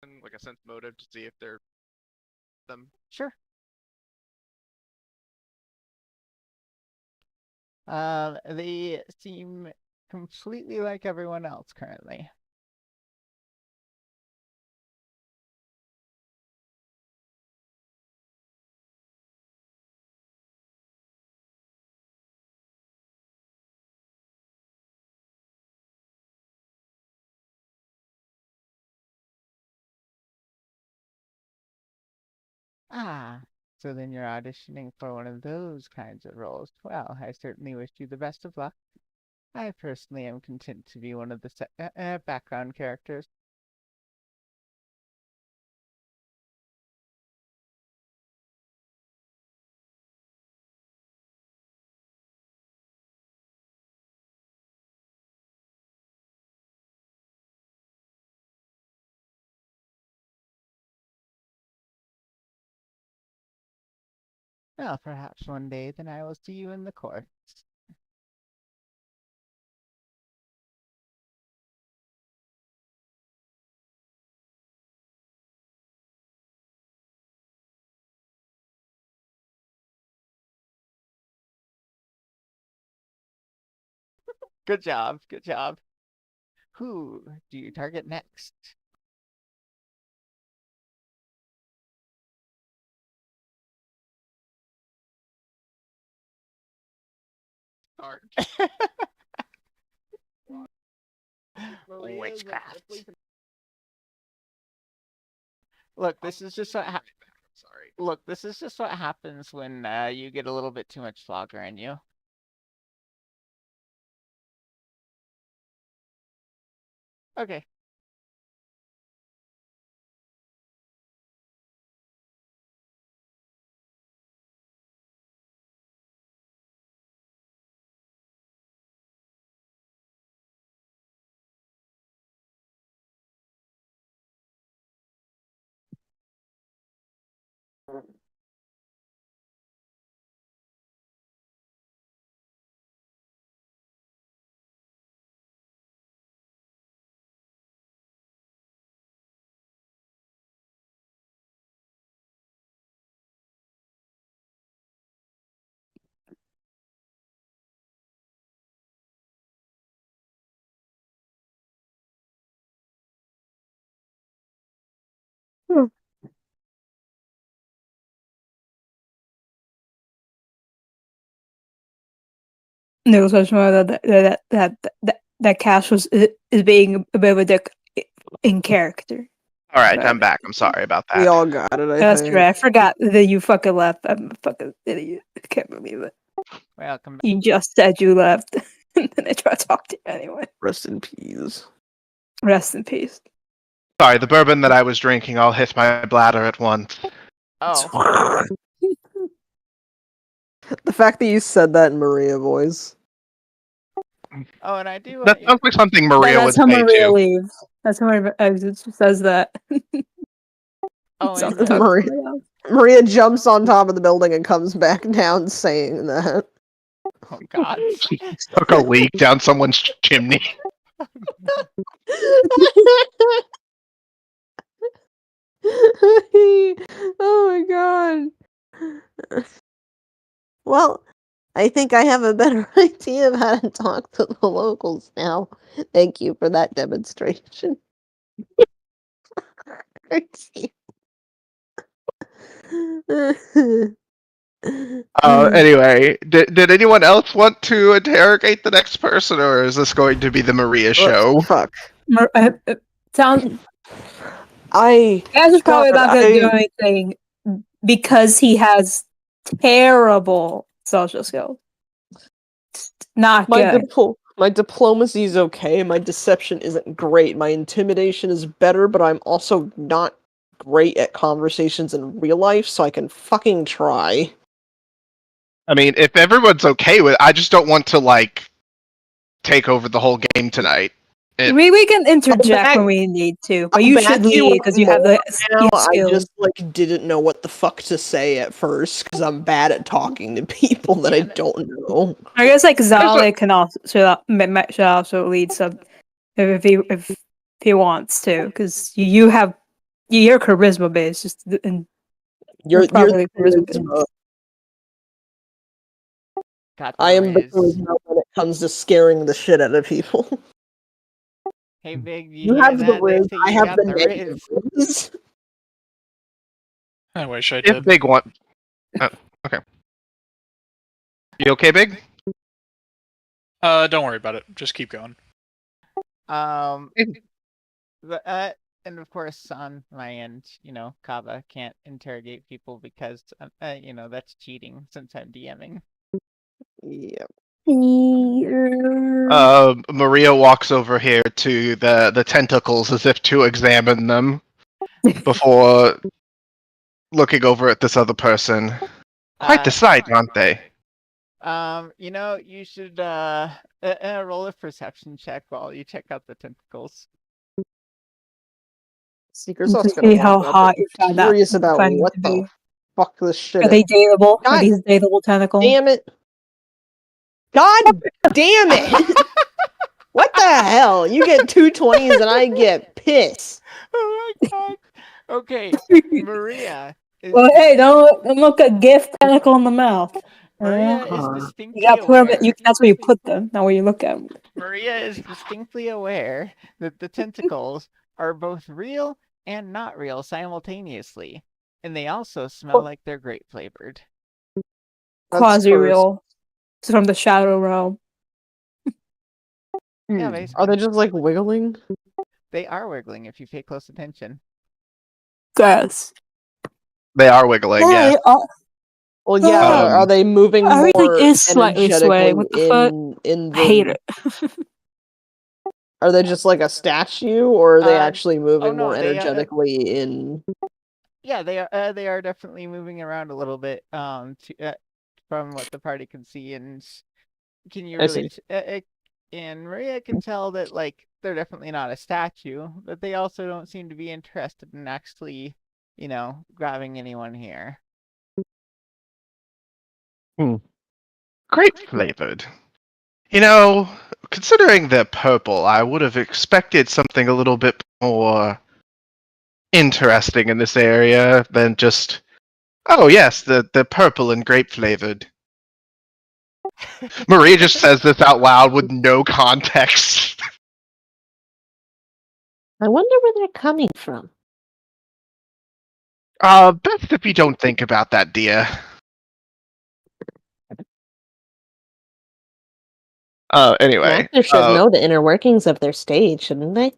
And like a sense motive to see if they're them. Sure. They seem completely like everyone else currently. Ah, so then you're auditioning for one of those kinds of roles. Well, I certainly wish you the best of luck. I personally am content to be one of the background characters. Well, perhaps one day then I will see you in the courts. Good job, good job. Who do you target next? Dark. Witchcraft. Look, this is just what Sorry. Look, this is just what happens when you get a little bit too much flogger in you. Okay. No question about that Cash is being a bit of a dick in character. All right, But I'm back. I'm sorry about We that. all got it, I that's think. right. I forgot that you fucking left. I'm a fucking idiot. I can't believe it. Welcome back. You just said you left, and then I tried to talk to you anyway. Rest in peace. Rest in peace. Sorry, the bourbon that I was drinking all hit my bladder at once. Oh, The fact that you said that in Maria voice. oh, and I do That want you. sounds like something Maria would That's how say Maria too. leaves. That's how Maria exits. Says that. Oh, Sounds and like Maria- something else. Maria jumps on top of the building and comes back down saying that. oh God. Took a leak down someone's chimney. Oh my god. Well, I think I have a better idea of how to talk to the locals now. Thank you for that demonstration. Crazy. Anyway, did anyone else want to interrogate the next person, or is this going to be the Maria show? Fuck. Sounds. I Cash is probably God, not going to do anything because he has terrible social skills. Not good. My diplomacy is okay. My deception isn't great. My intimidation is better, but I'm also not great at conversations in real life, so I can fucking try. I mean, if everyone's okay with it, I just don't want to, like, take over the whole game tonight. We can interject back- when we need to, but I'll you back should you leave up because you have the now, you have I skills. just like didn't know what the fuck to say at first because I'm bad at talking to people that I don't know. I guess like Zale can also should also lead some if he wants to, because you have your charisma base just and You're probably charisma based. charisma. Got I am the Riz. charisma when it comes to scaring the shit out of people. Hey, Big, You hear have the that? They riz. say I you have got the the negative Riz. riz. I wish I If did. Big want, okay. You okay, Big? Don't worry about it. Just keep going. And of course, on my end, Kava can't interrogate people because, that's cheating since I'm DMing. Yep. Maria walks over here to the tentacles as if to examine them before looking over at this other person. Quite the sight, aren't they? You should roll a perception check while you check out the tentacles. Seeker's To also gonna see how walk up hot and you found out curious about finding what to the be. fuck this shit Are they is. dateable? Are God these dateable tentacles? damn it! God damn it! What the hell? You get 2 20s and I get piss. Oh my god. Okay, Maria is Well, hey, don't look a gift tentacle in the mouth. Maria is Uh-huh. You distinctly gotta put them. aware. That's where you put them, not where you look at them. Maria is distinctly aware that the tentacles are both real and not real simultaneously, and they also smell like they're grape flavored. That's Quasi first. real. It's from the shadow realm. Yeah, Are basically. they just like wiggling? They are wiggling if you pay close attention. Yes. They are wiggling, yes. Well, yeah, but are they moving Everything more is slightly sway. energetically What the fuck? in I hate the? it. Are they just like a statue, or are they Uh, actually moving no, more they, energetically in? Yeah, they are definitely moving around a little bit. From what the party can see, and can you I really? see. And Maria can tell that like they're definitely not a statue, but they also don't seem to be interested in actually, grabbing anyone here. Grape flavored. Considering they're purple, I would have expected something a little bit more interesting in this area than just, oh yes, they're purple and grape flavored. Maria just says this out loud with no context. I wonder where they're coming from. Best if you don't think about that, dear. Anyway. Actors should know the inner workings of their stage, shouldn't they?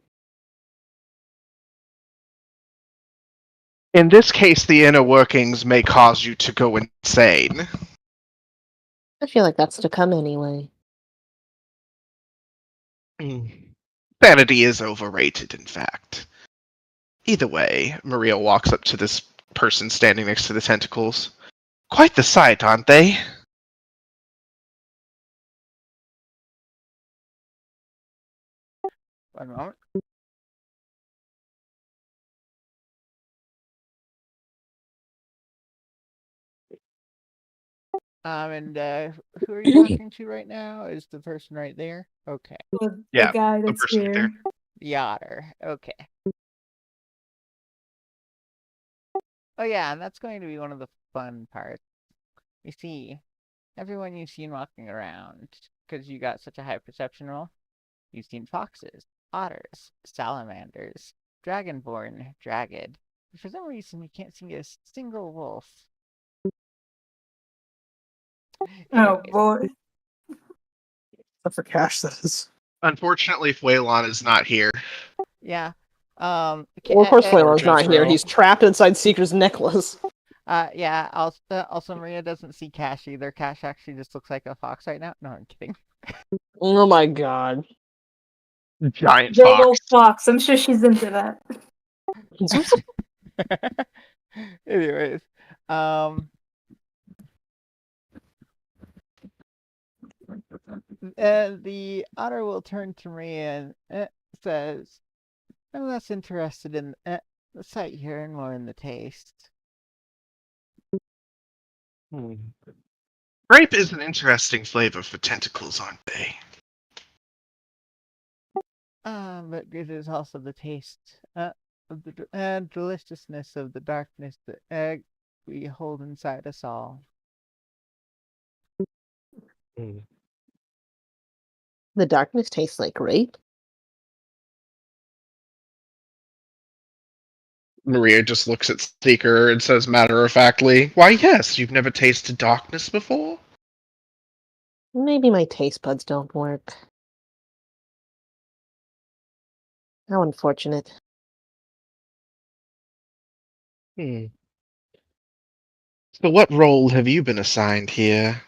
In this case, the inner workings may cause you to go insane. I feel like that's to come anyway. Sanity is overrated, in fact. Either way, Maria walks up to this person standing next to the tentacles. Quite the sight, aren't they? One moment. And who are you talking to right now? Is the person right there? Okay. Yeah, The guy the that's person right here. there. The otter. Okay. Oh yeah, and that's going to be one of the fun parts. You see, everyone you've seen walking around, because you got such a high perception roll, you've seen foxes, otters, salamanders, dragonborn, dragged. But for some reason, you can't see a single wolf. Oh Anyways, boy. Except for Cash, that is. Unfortunately, Phelan is not here. yeah. Well, of course, Flaylon's not here. Jethro. He's trapped inside Seeker's necklace. Yeah. Also, Maria doesn't see Cash either. Cash actually just looks like a fox right now. No, I'm kidding. Oh my god. Giant Big fox. old fox. I'm sure she's into that. Anyways, the otter will turn to Maria and says, "I'm less interested in the sight here and more in the taste." Grape is an interesting flavor for tentacles, aren't they? But it is also the taste of the deliciousness of the darkness that we hold inside us all. The darkness tastes like rape. Maria just looks at Seeker and says matter-of-factly, "Why, yes, you've never tasted darkness before?" Maybe my taste buds don't work. How unfortunate. So what role have you been assigned here?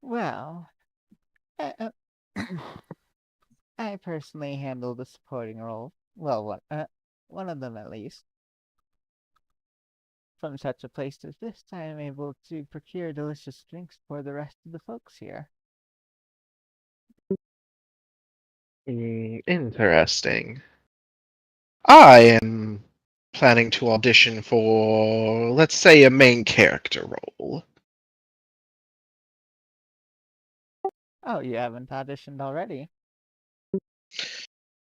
Well, uh, I personally handle the supporting role. Well, one of them at least. From such a place as this, I am able to procure delicious drinks for the rest of the folks here. Interesting. I am planning to audition for, let's say, a main character role. Oh, you haven't auditioned already?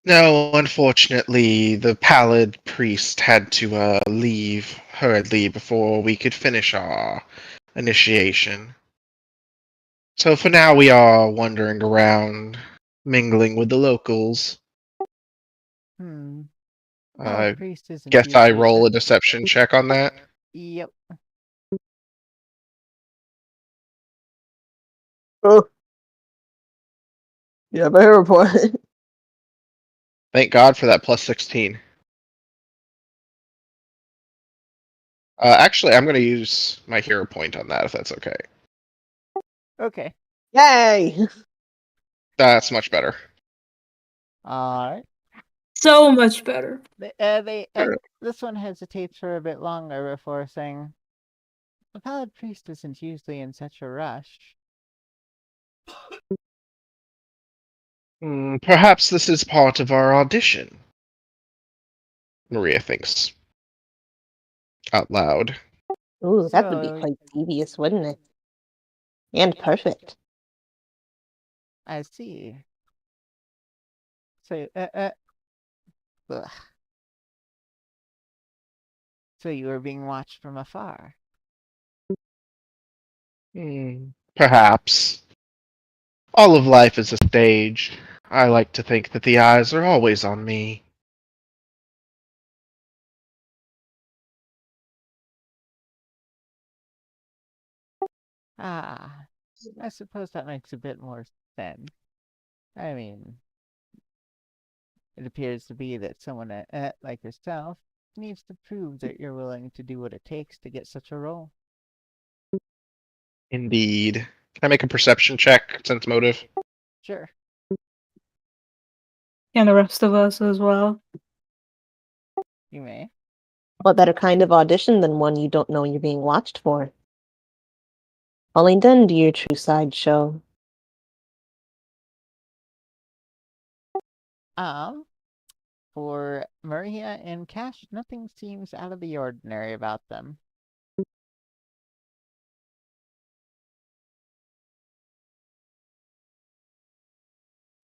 No, unfortunately, the pallid priest had to leave hurriedly before we could finish our initiation. So for now, we are wandering around, mingling with the locals. Hmm. I Priest isn't guess I usually roll a such. deception check on that. Yep. Oh. Yeah, my hero point. Thank God for that plus 16. Actually, I'm going to use my hero point on that, if that's okay. Okay. Yay! That's much better. Alright. So much better. This one hesitates for a bit longer before saying, "The pallid priest isn't usually in such a rush." Perhaps this is part of our audition. Maria thinks out loud. Ooh, that would be So, quite devious, wouldn't it? And perfect. I see. So, ugh. So you were being watched from afar. Perhaps. All of life is a stage. I like to think that the eyes are always on me. Ah, I suppose that makes a bit more sense. I mean, it appears to be that someone like yourself needs to prove that you're willing to do what it takes to get such a role. Indeed. Can I make a perception check, sense motive? Sure. And the rest of us as well. You may. What better kind of audition than one you don't know you're being watched for? Only then do your true side show. For Maria and Cash, nothing seems out of the ordinary about them.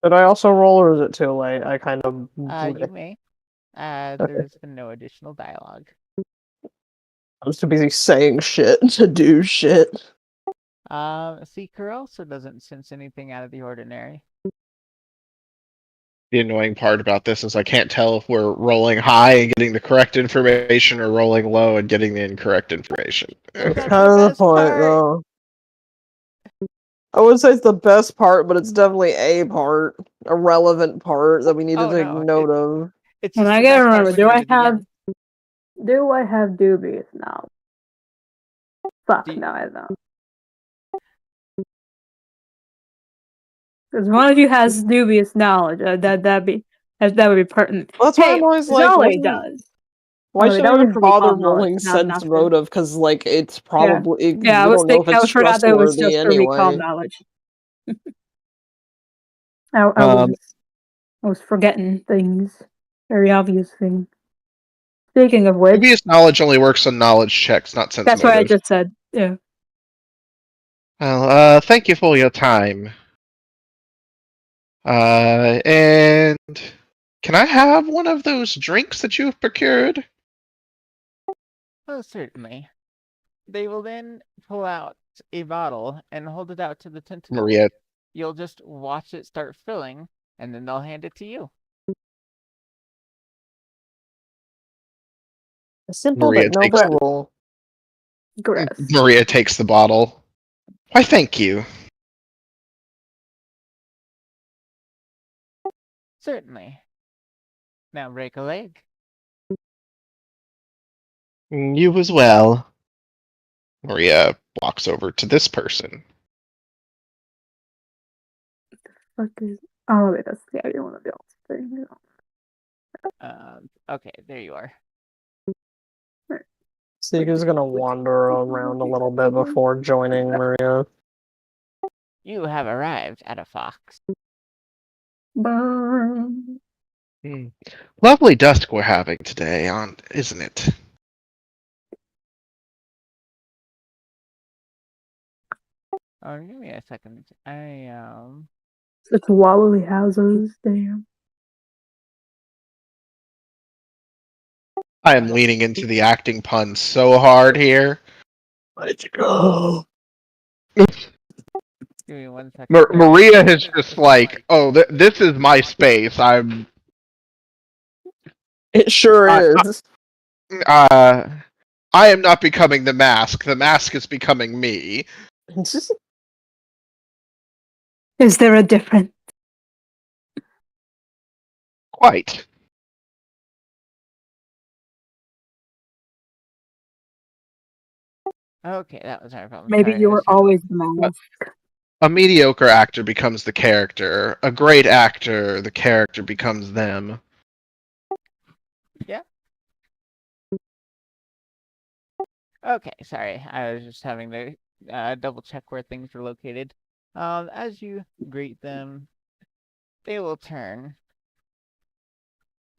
Did I also roll, or is it too late? I kind of. You may. There's been no additional dialogue. I was too busy saying shit to do shit. Seeker also doesn't sense anything out of the ordinary. The annoying part about this is I can't tell if we're rolling high and getting the correct information or rolling low and getting the incorrect information. That's That's kind the of the best point, part. though. I would say it's the best part, but it's definitely a part, a relevant part that we need to take note of. It's And just I the gotta best part remember, when you're the DM. do I have dubious now? Fuck, Do you- no, I don't. Because one of you has dubious knowledge. That would be pertinent. Well, that's why Hey, I'm always like, Zoe does. why Wait, should that I would even be bother recall knowledge, rolling not sense true. motive? Because, like, it's probably. Yeah, I we was don't know if thinking. I it's forgot that it was trustworthy just for recall anyway. knowledge. I was forgetting things, very obvious things. Speaking of which, Previous knowledge only works on knowledge checks, not sense that's motive. what I just said. Yeah. Well, thank you for your time. And can I have one of those drinks that you've procured? Oh, certainly. They will then pull out a bottle and hold it out to the tentacle. Maria. You'll just watch it start filling, and then they'll hand it to you. A simple Maria but takes noble rule. Gross. Maria takes the bottle. Why, thank you. Certainly. Now break a leg. You as well. Maria walks over to this person. fuck is? Oh wait, that's the other one of the alt thing. Okay, there you are. Seeker's gonna wander around a little bit before joining Maria. You have arrived at a fox. Burn. Lovely dusk we're having today, isn't it? Oh, give me a second. Such wobbly houses, damn. I am leaning into the acting pun so hard here. Where'd you go? Give me 1 second. Maria is just like, oh, this is my space. It sure is. I am not becoming the mask. The mask is becoming me. Is there a difference? Quite. Okay, that was our problem. Maybe Sorry, you I were was just- always the mask. A mediocre actor becomes the character. A great actor, the character becomes them. Okay, sorry. I was just having to double check where things were located. As you greet them, they will turn.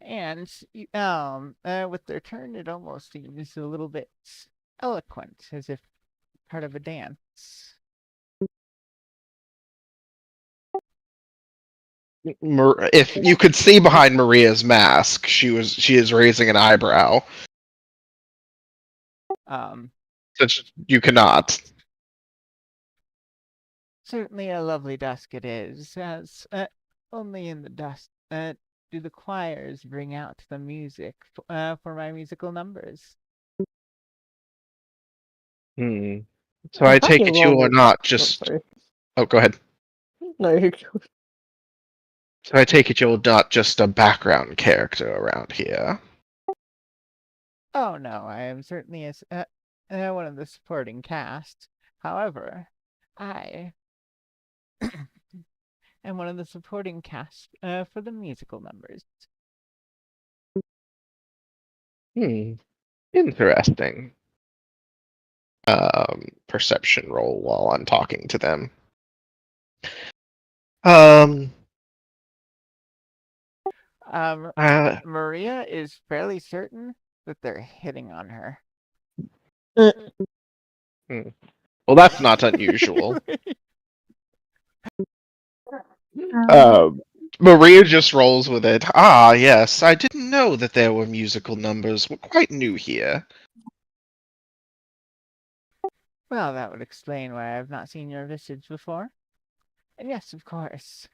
And with their turn, it almost seems a little bit eloquent, as if part of a dance. If you could see behind Maria's mask, she is raising an eyebrow. Which you cannot. Certainly a lovely dusk it is, as only in the dusk do the choirs bring out the music for my musical numbers. So I take it you are not just. Oh, go ahead. No, you're good. So I take it you're not just a background character around here. Oh no, I am certainly one of the supporting cast. However, I am one of the supporting cast for the musical numbers. Interesting. Perception roll while I'm talking to them. Maria is fairly certain that they're hitting on her. Well, that's not unusual. Maria just rolls with it. Ah, yes, I didn't know that there were musical numbers. We're quite new here. Well, that would explain why I've not seen your visage before. And yes, of course,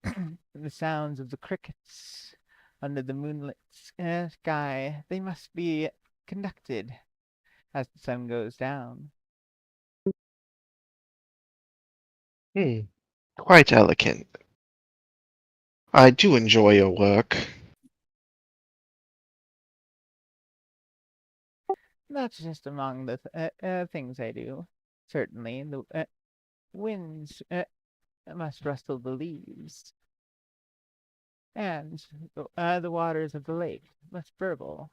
the sounds of the crickets under the moonlit sky, they must be conducted as the sun goes down. Quite elegant. I do enjoy your work. That's just among the things I do. Certainly, the winds must rustle the leaves, and the waters of the lake must burble.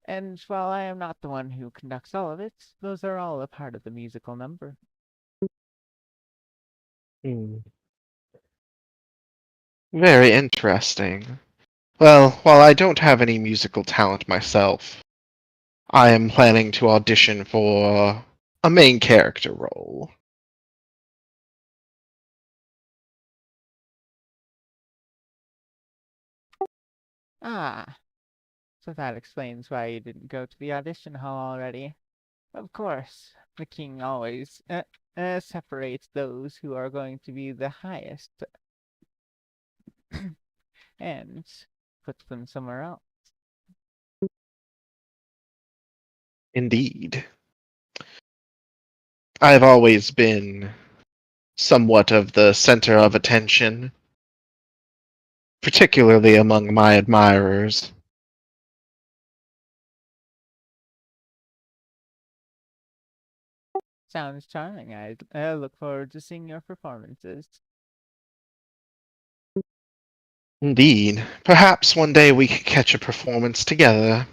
And while I am not the one who conducts all of it, those are all a part of the musical number. Very interesting. Well, while I don't have any musical talent myself, I am planning to audition for a main character role. Ah, so that explains why you didn't go to the audition hall already. Of course, the king always separates those who are going to be the highest and puts them somewhere else. Indeed. I've always been somewhat of the center of attention, particularly among my admirers. sounds charming. I look forward to seeing your performances. Indeed. Perhaps one day we could catch a performance together.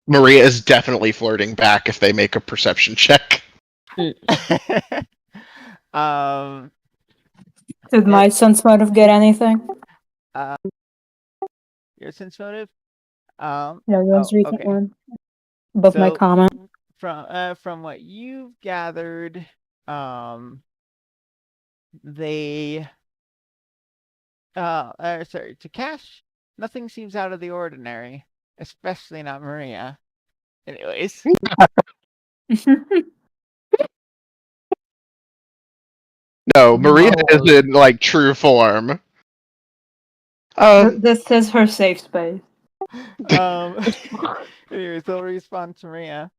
Maria is definitely flirting back if they make a perception check. um, Did my sense motive get anything? your sense motive? Yeah, the recent okay. one. Above my So, comment. From what you've gathered, they sorry, to Cash, nothing seems out of the ordinary, especially not Maria. Anyways, No, Maria is Oh. in like true form. This is her safe space. anyways, they'll respond to Maria.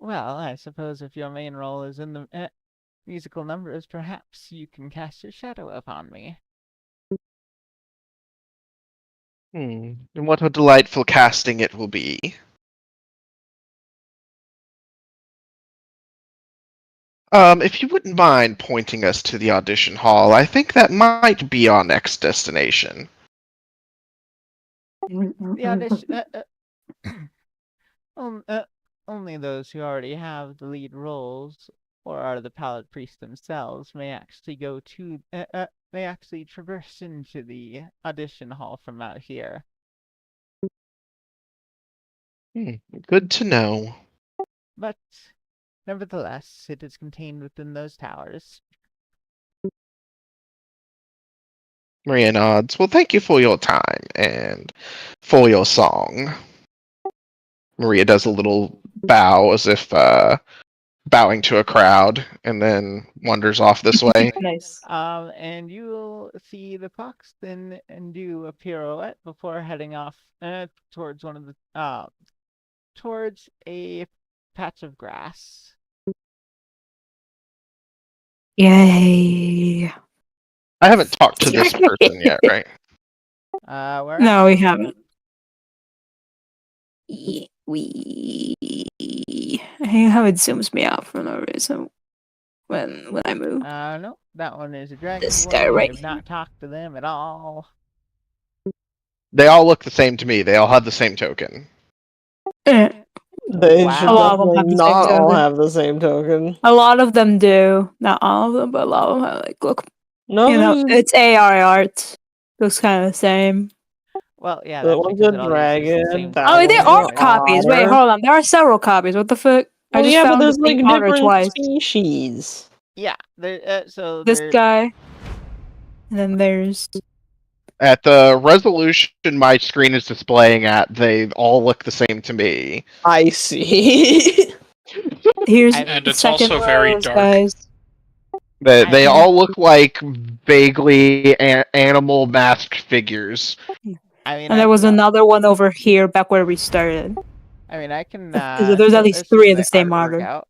Well, I suppose if your main role is in the musical numbers, perhaps you can cast your shadow upon me. And what a delightful casting it will be. If you wouldn't mind pointing us to the audition hall, I think that might be our next destination. The audition. Only those who already have the lead roles or are the Pallid Priest themselves may actually go to. May actually traverse into the audition hall from out here. Good to know. But nevertheless, it is contained within those towers. Maria nods. Well, thank you for your time and for your song. Maria does a little bow as if bowing to a crowd and then wanders off this way. Nice. And you will see the fox then and do a pirouette before heading off towards one of the towards a patch of grass. Yay. I haven't talked to this person yet, right? Where? No, we haven't. I hate how it zooms me out for no reason when I move. No, that one is a dragon. This guy right I have not talked to them at all. They all look the same to me. They all have the same token. Eh, They Wow. should A lot of them definitely have the same not all token. have the same token. a lot of them do. Not all of them, but a lot of them have, like, look, No, you know, there's- it's AI art. Looks kind of the same. Well, yeah, that that's one's because a it all uses the dragon. same That Oh, one's there an are copies. Wait, otter. hold on. There are several copies. What the fuck? I Well, just yeah, but found there's the like same otter different twice. species. Yeah, so This there. guy. And then there's At the resolution my screen is displaying at, they all look the same to me. I see. here's And the it's second also very rows, dark. guys. They all look like vaguely animal masked figures. I mean, And there was another one over here back where we started. I mean, I can. There's at least 3 of the same otter. Out.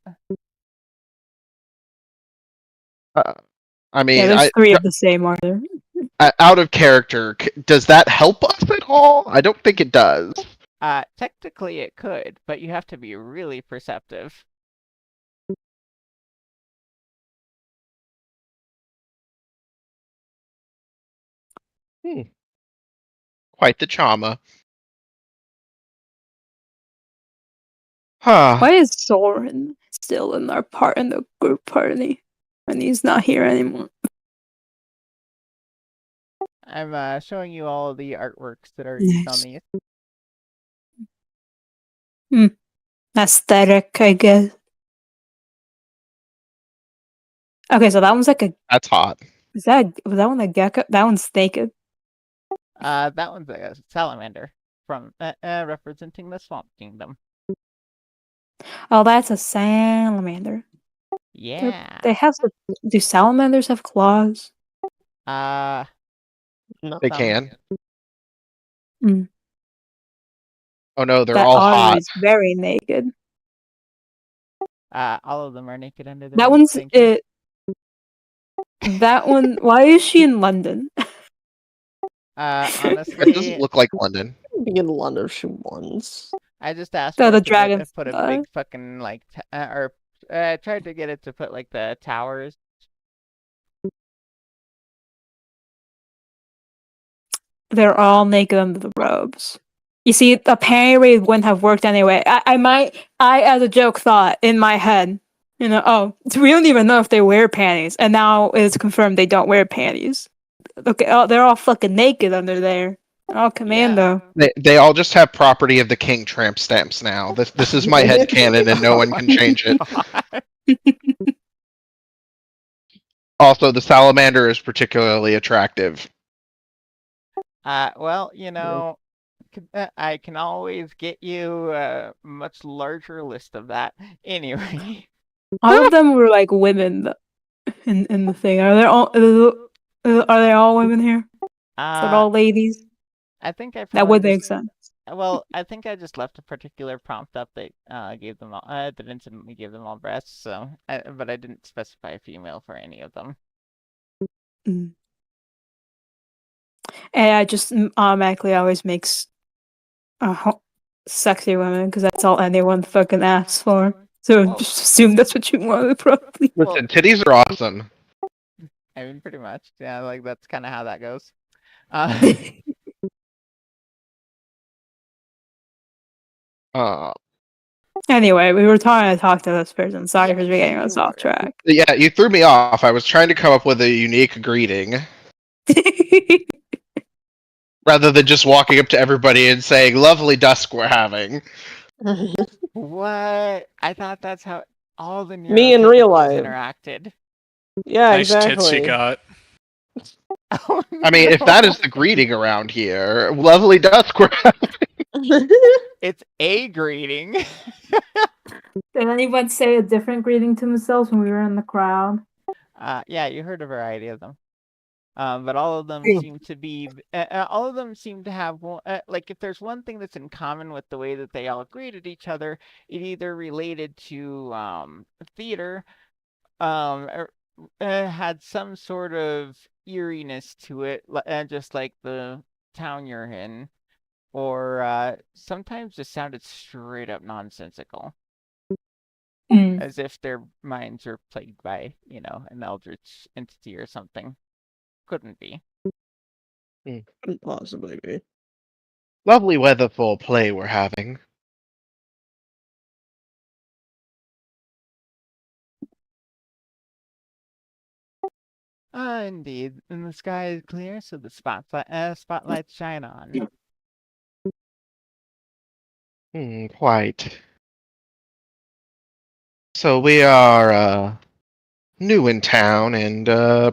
I mean, Yeah, there's 3 of the same otter. out of character, does that help us at all? I don't think it does. Technically it could, but you have to be really perceptive. Quite the charmer. Huh. Why is Soren still in the group party when he's not here anymore? I'm showing you all the artworks that are used on Nice. these. Aesthetic, I guess. Okay, so that one's like a. That's hot. Was that one a gecko? That one's naked. That one's a salamander from representing the Swamp Kingdom. Oh, that's a salamander. Yeah. They have. Do salamanders have claws? No. They Some. can. Mm. Oh no, they're That all otter hot. is very naked. All of them are naked under their That wings, one's thank you. it. That one. Why is she in London? It Honestly, doesn't look like London. get a lot of ones. I just asked The for it to dragons, put a big fucking like, or tried to get it to put like the towers. They're all naked under the robes. You see, the panty raid wouldn't have worked anyway. I as a joke thought in my head, we don't even know if they wear panties, and now it's confirmed they don't wear panties. Okay, they're all fucking naked under there. They're all commando. They all just have property of the king tramp stamps now. This is my headcanon and no one can change it. Also, the salamander is particularly attractive. Well, I can always get you a much larger list of that. Anyway. All of them were like women in the thing. Are they all women here? Is that all ladies? I think I that would make sense. Well, I think I just left a particular prompt up that gave them all that instantly gave them all breasts. So, but I didn't specify a female for any of them. Mm. AI just automatically always makes sexy women because that's all anyone fucking asks for. So just assume that's what you wanted, probably. Listen, titties are awesome. I mean, pretty much. Yeah, like that's kind of how that goes. Anyway, we were trying to talk to this person. Sorry for getting us off track. Yeah, you threw me off. I was trying to come up with a unique greeting. Rather than just walking up to everybody and saying, "Lovely dusk we're having." What? I thought that's how all the Me in real life interacted. Yeah, nice exactly. tits you got. Oh, I mean, if that is the greeting around here, lovely dusk we're having. It's a greeting. Did anyone say a different greeting to themselves when we were in the crowd? Yeah, you heard a variety of them. But all of them seem to be, all of them seem to have, like, if there's one thing that's in common with the way that they all greeted each other, it either related to theater, or, had some sort of eeriness to it, just like the town you're in, or sometimes just sounded straight up nonsensical. As if their minds are plagued by, an eldritch entity or something. Couldn't be. Couldn't possibly be. Lovely weather for a play we're having. Indeed. And the sky is clear, so the spotlights shine on. Quite. So we are new in town and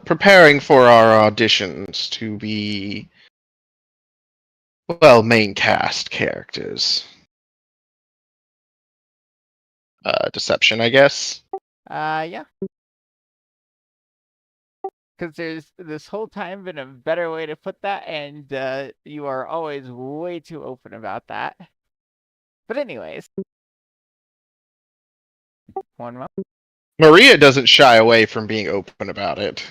preparing for our auditions to be, well, main cast characters. Deception, I guess. Yeah. Because there's this whole time been a better way to put that, and you are always way too open about that. But anyways. One more. Maria doesn't shy away from being open about it.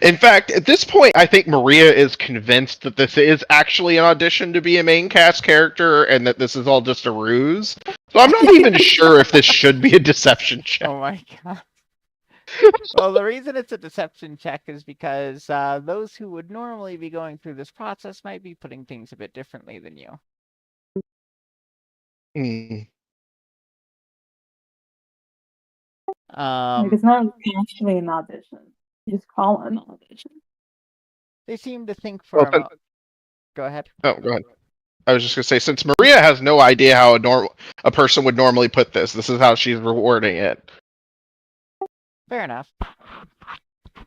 In fact, at this point, I think Maria is convinced that this is actually an audition to be a main cast character and that this is all just a ruse. So I'm not even sure if this should be a deception check. Oh my god. Well, the reason it's a deception check is because those who would normally be going through this process might be putting things a bit differently than you. It's not actually an audition. You just call it an audition. They seem to think for a moment. Go ahead. Oh, go ahead. I was just going to say, since Maria has no idea how a person would normally put this is how she's rewarding it. Fair enough.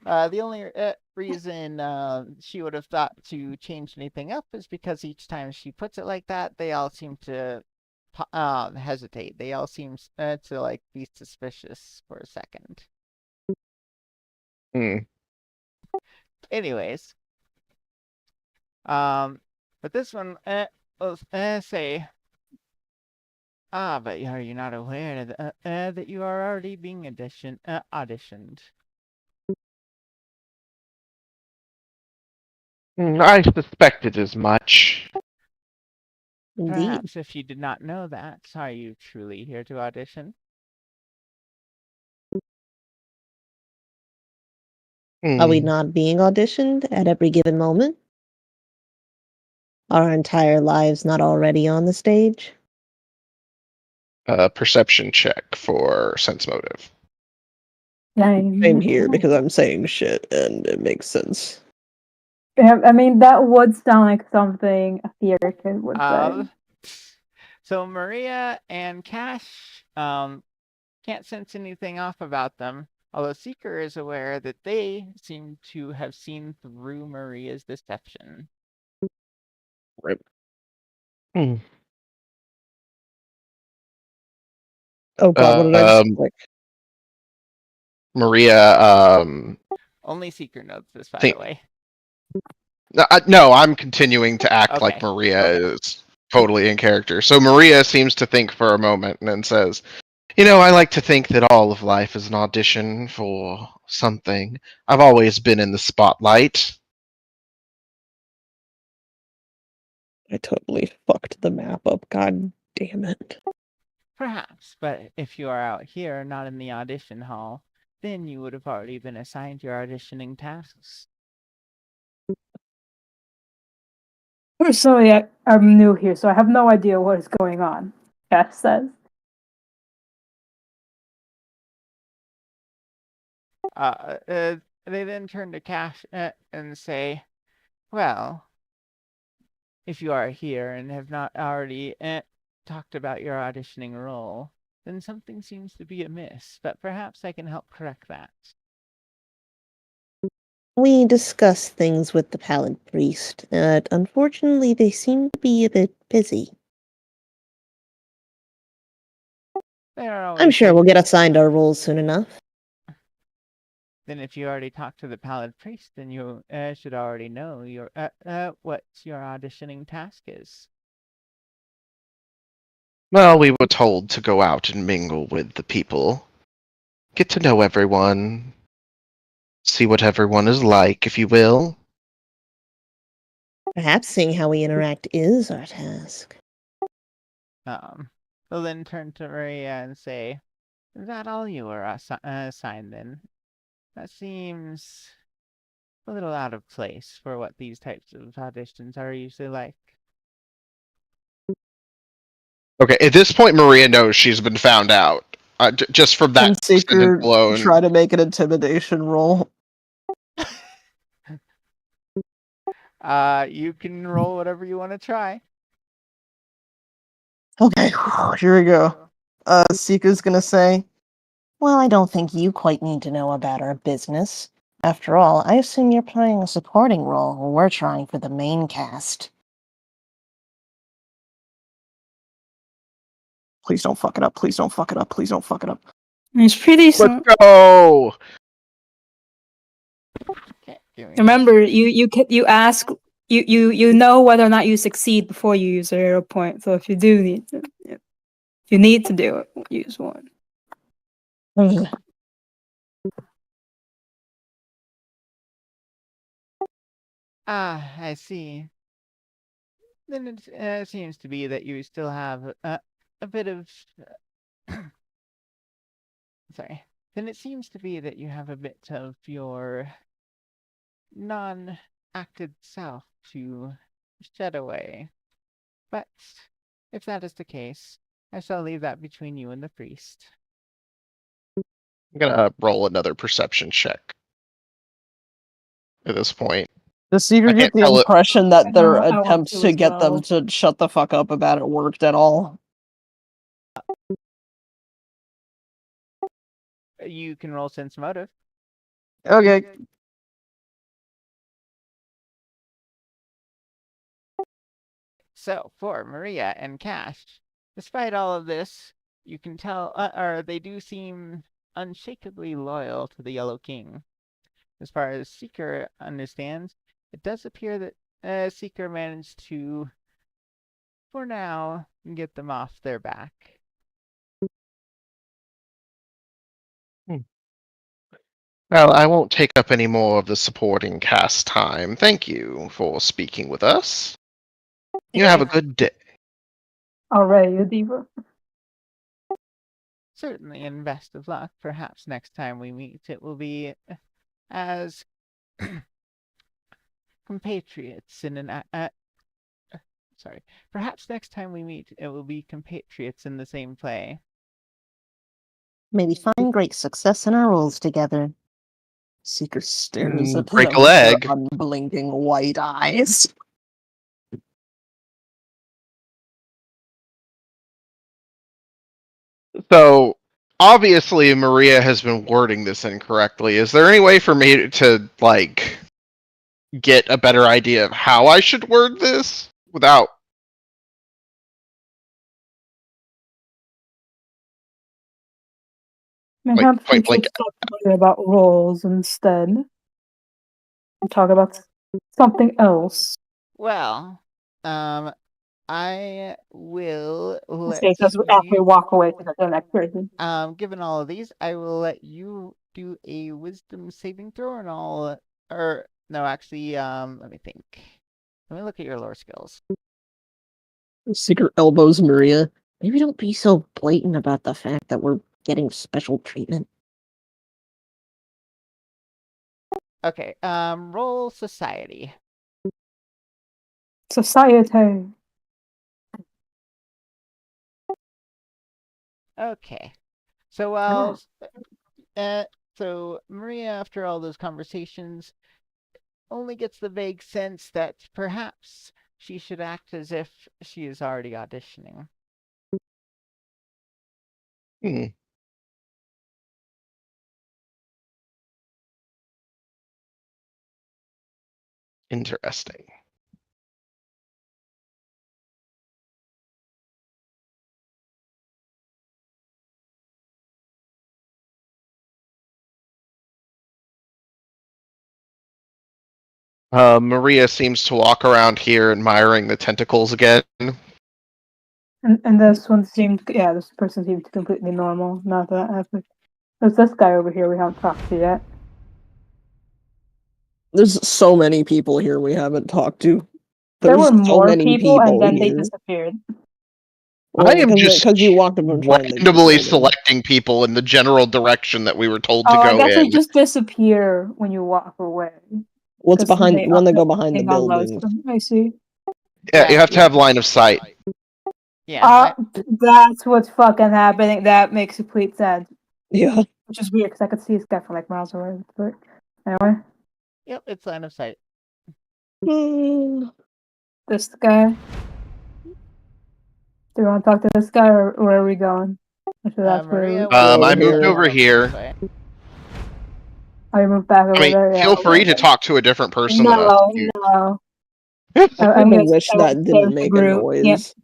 The only reason she would have thought to change anything up is because each time she puts it like that, they all seem to hesitate. They all seem to like be suspicious for a second. Anyways, but this one, will say, but are you not aware that you are already being auditioned? I suspected as much. Indeed. Perhaps if you did not know that, are you truly here to audition? Are we not being auditioned at every given moment? Our entire lives not already on the stage? Perception check for sense motive. Same here because I'm saying shit and it makes sense. Yeah, I mean, that would sound like something a theater kid would say. So Maria and Cash can't sense anything off about them, although Seeker is aware that they seem to have seen through Maria's deception. Right. Oh god, what did I just click? Maria, Only Seeker knows this, by think- the way. No, I'm continuing to act like Okay. Maria Okay. is totally in character. So Maria seems to think for a moment and then says, I like to think that all of life is an audition for something. I've always been in the spotlight. I totally fucked the map up, god damn it. Perhaps, but if you are out here, not in the audition hall, then you would have already been assigned your auditioning tasks. Personally, I'm new here, so I have no idea what is going on, Cash says. They then turn to Cash and say, well, if you are here and have not already talked about your auditioning role, then something seems to be amiss, but perhaps I can help correct that. We discussed things with the Pallid Priest, but unfortunately they seem to be a bit busy. I'm sure we'll get assigned our roles soon enough. Then if you already talked to the Pallid Priest, then you should already know your what your auditioning task is. Well, we were told to go out and mingle with the people. Get to know everyone. See what everyone is like, if you will. Perhaps seeing how we interact is our task. They'll then turn to Maria and say, is that all you were assigned then? That seems a little out of place for what these types of auditions are usually like. Okay, at this point, Maria knows she's been found out. Just from that Seeker alone. try to make an intimidation roll. You can roll whatever you want to try. Okay, here we go. Seeker's gonna say, well, I don't think you quite need to know about our business. After all, I assume you're playing a supporting role while we're trying for the main cast. Please don't fuck it up, please don't fuck it up, please don't fuck it up. It's pretty Let's go! Okay, remember, you ask, you know whether or not you succeed before you use a hero point. So if you do need to, if you need to do it, use one. I see. Then it seems to be that you still have a bit of... Sorry. Then it seems to be that you have a bit of your non-acted self to shed away. But if that is the case, I shall leave that between you and the priest. I'm gonna roll another perception check at this point. Does Seeker get the impression that their attempts to get them to shut the fuck up about it worked at all? You can roll sense motive. Okay. So, for Maria and Cash, despite all of this, you can tell, or they do seem unshakably loyal to the Yellow King. As far as Seeker understands, it does appear that Seeker managed to, for now, get them off their back. Well, I won't take up any more of the supporting cast time. Thank you for speaking with us. You have a good day. Already a diva. Certainly, and best of luck. Perhaps next time we meet, it will be as compatriots in an sorry. Perhaps next time we meet, it will be compatriots in the same play. May we find great success in our roles together. Seeker stares at Break them a with leg. their unblinking white eyes. So obviously Maria has been wording this incorrectly. Is there any way for me to like get a better idea of how I should word this without Perhaps we point blank? should stop talking about roles instead. And talk about something else. Well, I will let Say, because after we you. walk away to the next person. Given all of these, I will let you do a wisdom saving throw, and I'll. Or no, actually, let me think. Let me look at your lore skills. Seeker elbows Maria. Maybe don't be so blatant about the fact that we're getting special treatment. Okay. Roll society. Society. Okay. So so Maria, after all those conversations, only gets the vague sense that perhaps she should act as if she is already auditioning. Hmm. Interesting. Maria seems to walk around here admiring the tentacles again. And this one seemed, yeah, this person seemed completely normal. Not that epic. There's this guy over here we haven't talked to yet. There's so many people here we haven't talked to. There There's were so more many people, and then they here. disappeared. I am just because you walked up and tried to randomly selecting people in the general direction that we were told to Oh, I go guess they in. just disappear when you walk away. What's 'Cause behind they when they up- go behind the they unload buildings? them. I see. Yeah, you have to have line of sight. Yeah. That's what's fucking happening. That makes complete sense. Yeah. Which is weird because I could see this guy from like miles away. But anyway, Yep, it's line of sight. this guy. Do you want to talk to this guy, or where are we going? Maria. I moved over here. Oh, you moved back over I mean, there. Yeah, feel free to talk to a different person than us. No. I I'm gonna wish that didn't make a noise.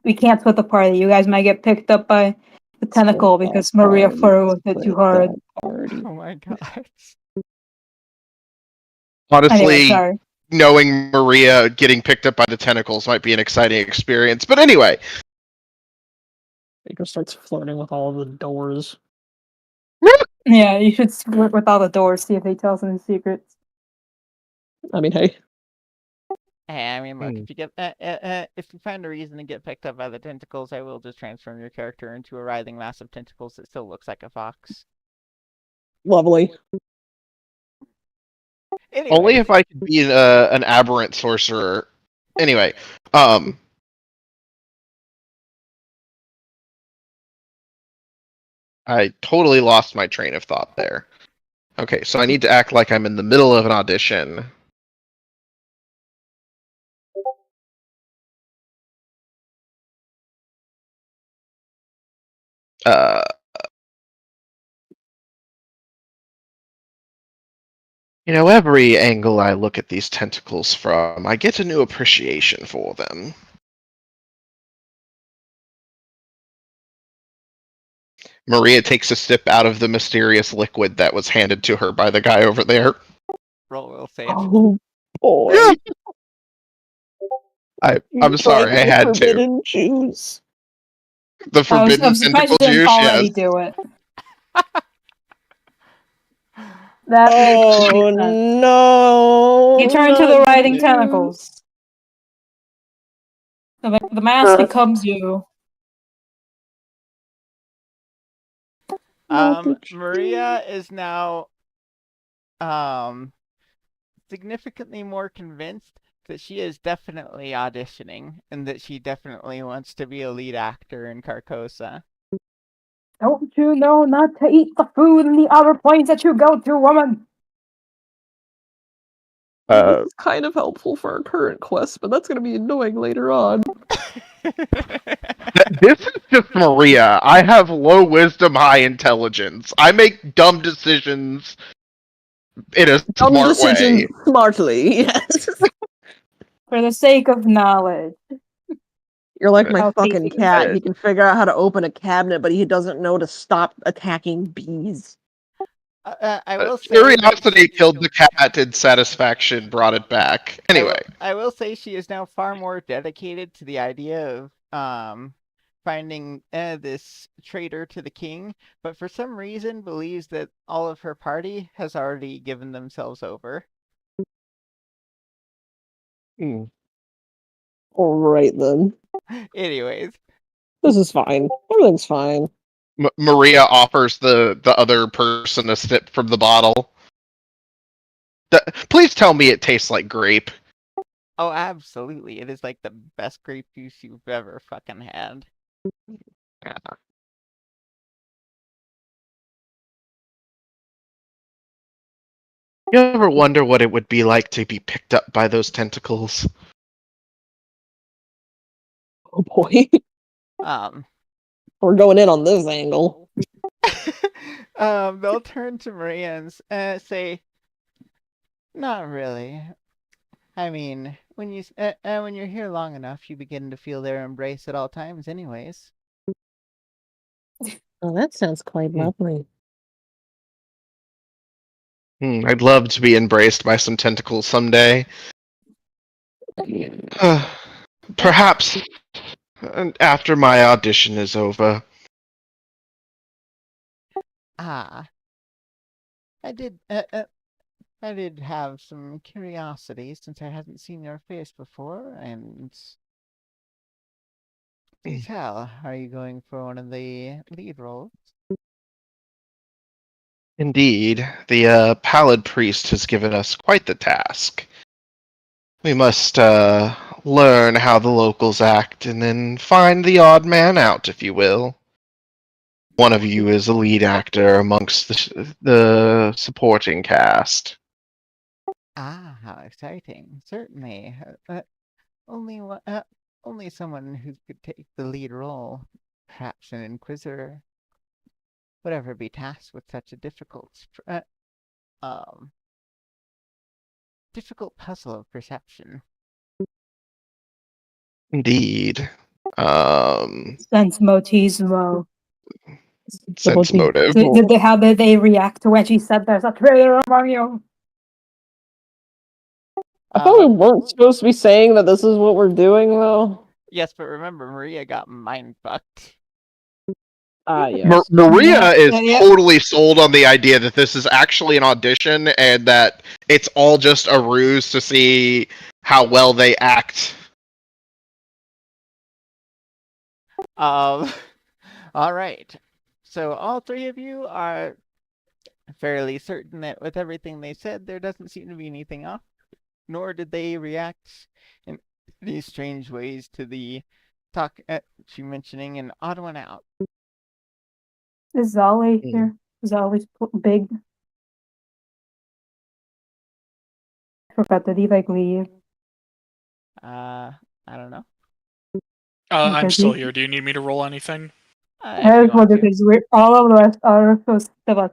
We can't split the party. You guys might get picked up by the tentacle because Maria furrowed it too hard. Oh my god. Honestly, Anyway, sorry. knowing Maria getting picked up by the tentacles might be an exciting experience. But anyway. Baker starts flirting with all of the doors. Yeah, you should split with all the doors, see if they tell us any secrets. I mean, hey. Hey, I mean, look, if you get if you find a reason to get picked up by the tentacles, I will just transform your character into a writhing mass of tentacles that still looks like a fox. Lovely. Anyway. Only if I could be an aberrant sorcerer. Anyway, I totally lost my train of thought there. Okay, so I need to act like I'm in the middle of an audition. Every angle I look at these tentacles from, I get a new appreciation for them. Maria takes a sip out of the mysterious liquid that was handed to her by the guy over there. Roll save. Oh boy. I'm sorry, I had forbidden juice. The forbidden I'm surprised you tentacle didn't juice, already yes. do it. That Oh no! You turn to the writhing tentacles. The mask becomes you. Maria is now significantly more convinced that she is definitely auditioning and that she definitely wants to be a lead actor in Carcosa. Don't you know not to eat the food in the other place that you go to, woman? This is kind of helpful for our current quest, but that's going to be annoying later on. This is just Maria. I have low wisdom, high intelligence. I make dumb decisions in a Dumb smart decisions way. smartly, yes. For the sake of knowledge. You're like my How fucking tasty cat. is. He can figure out how to open a cabinet, but he doesn't know to stop attacking bees. I will say Curiosity killed the cat and satisfaction brought it back. Anyway. I will say she is now far more dedicated to the idea of finding this traitor to the king, but for some reason believes that all of her party has already given themselves over. Alright then. Anyways. This is fine. Everything's fine. Maria offers the other person a sip from the bottle. Please tell me it tastes like grape. Oh, absolutely. It is like the best grape juice you've ever fucking had. Yeah. You ever wonder what it would be like to be picked up by those tentacles? Oh boy. Um, We're going in on this angle. they'll turn to Maria and say, "Not really. I mean, when you're here long enough, you begin to feel their embrace at all times, anyways." Oh, that sounds quite lovely. I'd love to be embraced by some tentacles someday. Perhaps after my audition is over. I did have some curiosity since I hadn't seen your face before, and please tell, are you going for one of the lead roles? Indeed, the Pallid Priest has given us quite the task. We must learn how the locals act and then find the odd man out, if you will. One of you is a lead actor amongst the supporting cast. Ah, how exciting! Certainly, only someone who could take the lead role, perhaps an inquisitor, would ever be tasked with such a difficult puzzle of perception. Indeed. Sense motismo. Sense motive. How did they react when she said there's a traitor among you? I thought we weren't supposed to be saying that this is what we're doing, though. Yes, but remember, Maria got mind fucked. Yes. Maria is totally sold on the idea that this is actually an audition and that it's all just a ruse to see how well they act. All right. So all three of you are fairly certain that with everything they said, there doesn't seem to be anything off, nor did they react in these strange ways to the talk she mentioning an odd one out. Is Zolly here? Zolly's big. I forgot, did he leave? I don't know. I'm still here. Do you need me to roll anything? I was wondering because all of us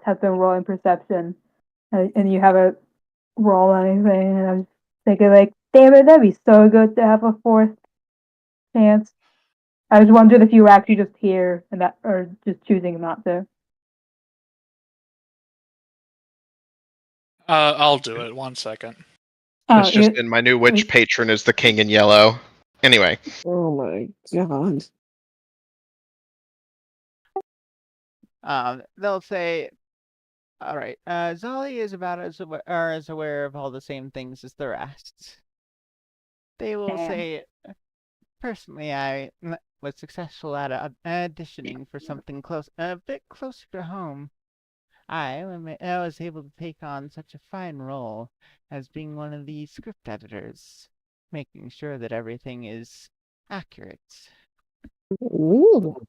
have been rolling perception, and you haven't rolled anything, and I was thinking damn it, that'd be so good to have a fourth chance. I was wondering if you were actually just here and that, or just choosing not to. I'll do it. 1 second. It's just in my new witch patron is the king in yellow. Anyway. Oh my god. They'll say, all right, Zolly is about as aware of all the same things as the rest. They will say, personally, was successful at auditioning for something a bit closer to home. I was able to take on such a fine role as being one of the script editors, making sure that everything is accurate. Ooh.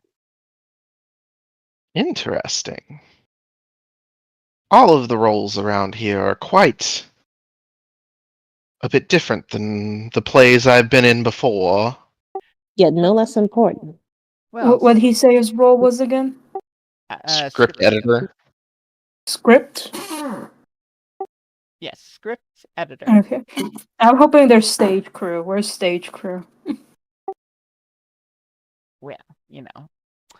Interesting. All of the roles around here are quite a bit different than the plays I've been in before. Yet no less important. Well, What did he say his role was again? Script editor. Script? Yes, script editor. Okay. I'm hoping there's stage crew. Where's stage crew? Well, you know.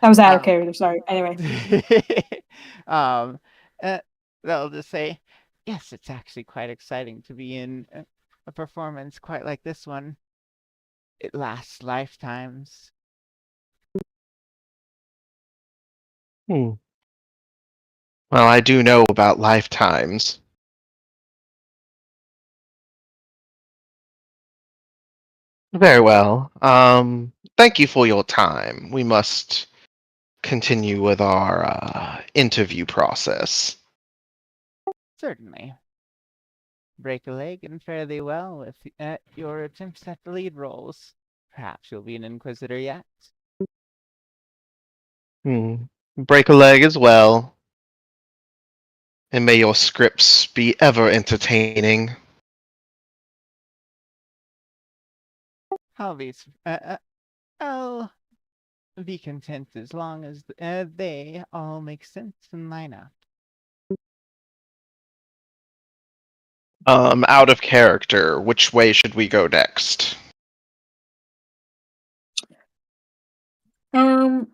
I was out of character, sorry. Anyway. They'll just say, yes, it's actually quite exciting to be in a performance quite like this one. It lasts lifetimes. Well, I do know about lifetimes. Very well. Thank you for your time. We must continue with our interview process. Certainly. Break a leg and fare thee well with your attempts at the lead roles. Perhaps you'll be an Inquisitor yet. Break a leg as well. And may your scripts be ever entertaining. I'll be content as long as they all make sense and line up. Out of character, which way should we go next? Should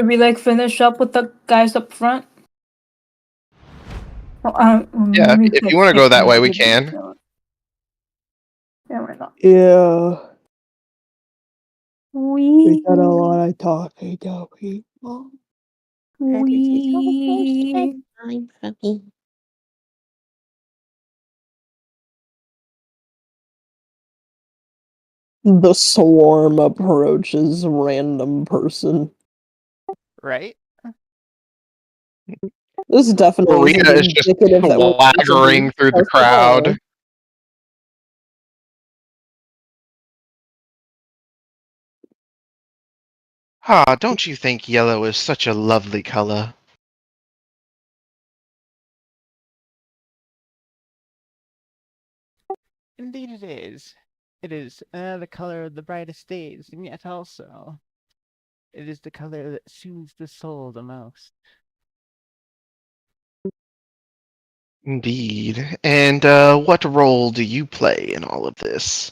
we finish up with the guys up front? Yeah, if you want to go that way, we can. Yeah, why not? Yeah. We got a lot of talking to people. The swarm approaches random person. Right? This definitely Maria isn't is just indicative that we're swaggering through the crowd. Don't you think yellow is such a lovely color? Indeed it is. It is the color of the brightest days, and yet also it is the color that soothes the soul the most. Indeed. And what role do you play in all of this?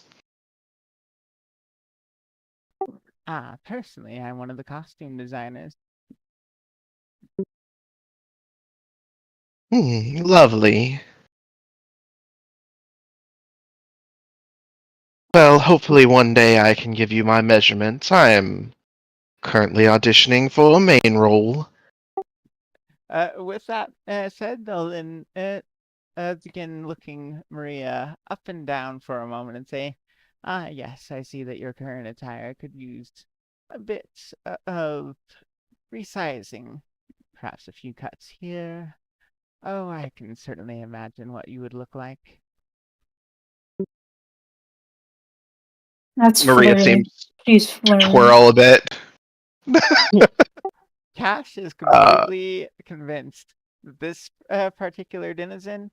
Personally, I'm one of the costume designers. Lovely. Well, hopefully one day I can give you my measurements. I am currently auditioning for a main role. With that said, they'll then begin looking Maria up and down for a moment and say, yes, I see that your current attire could use a bit of resizing. Perhaps a few cuts here. Oh, I can certainly imagine what you would look like. That's Maria flirty. seems She's to flirty. twirl a bit. Cash is completely convinced that this particular denizen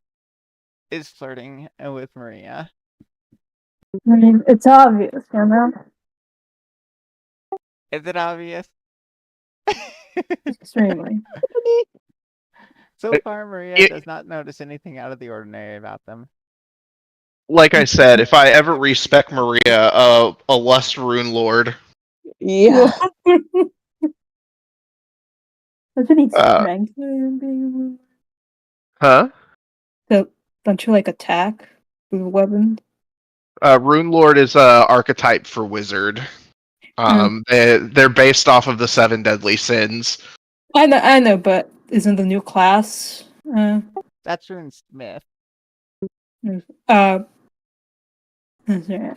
is flirting with Maria. I mean, it's obvious, you know? Is it obvious? Extremely. So far, Maria does not notice anything out of the ordinary about them. Like I said, if I ever respec Maria, a lust rune lord. Yeah. Doesn't need strength. Huh? Don't you attack with weapons? Rune Lord is a archetype for wizard. They're based off of the 7 deadly sins. I know, but isn't the new class? That's Rune Smith. That's right.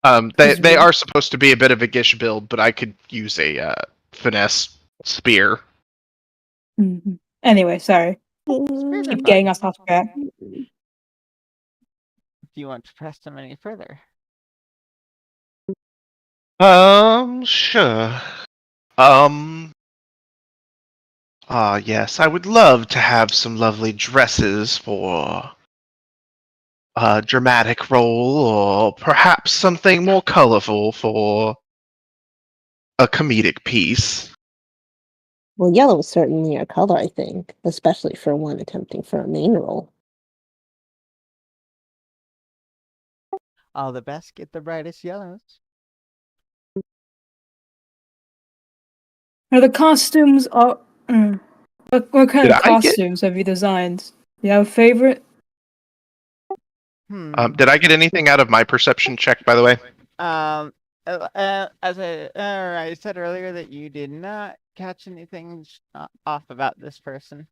They are supposed to be a bit of a gish build, but I could use a finesse spear. Mhm. Anyway, sorry. Spears are Keep getting fun. us off track. Do you want to press them any further? Sure. Yes, I would love to have some lovely dresses for a dramatic role, or perhaps something more colorful for a comedic piece. Well, yellow is certainly a color, I think, especially for one attempting for a main role. All the best get the brightest yellows. Are the costumes all? What kind Did of I get costumes have you designed? You have a favorite? did I get anything out of my perception check, by the way? As I said earlier, that you did not catch anything off about this person.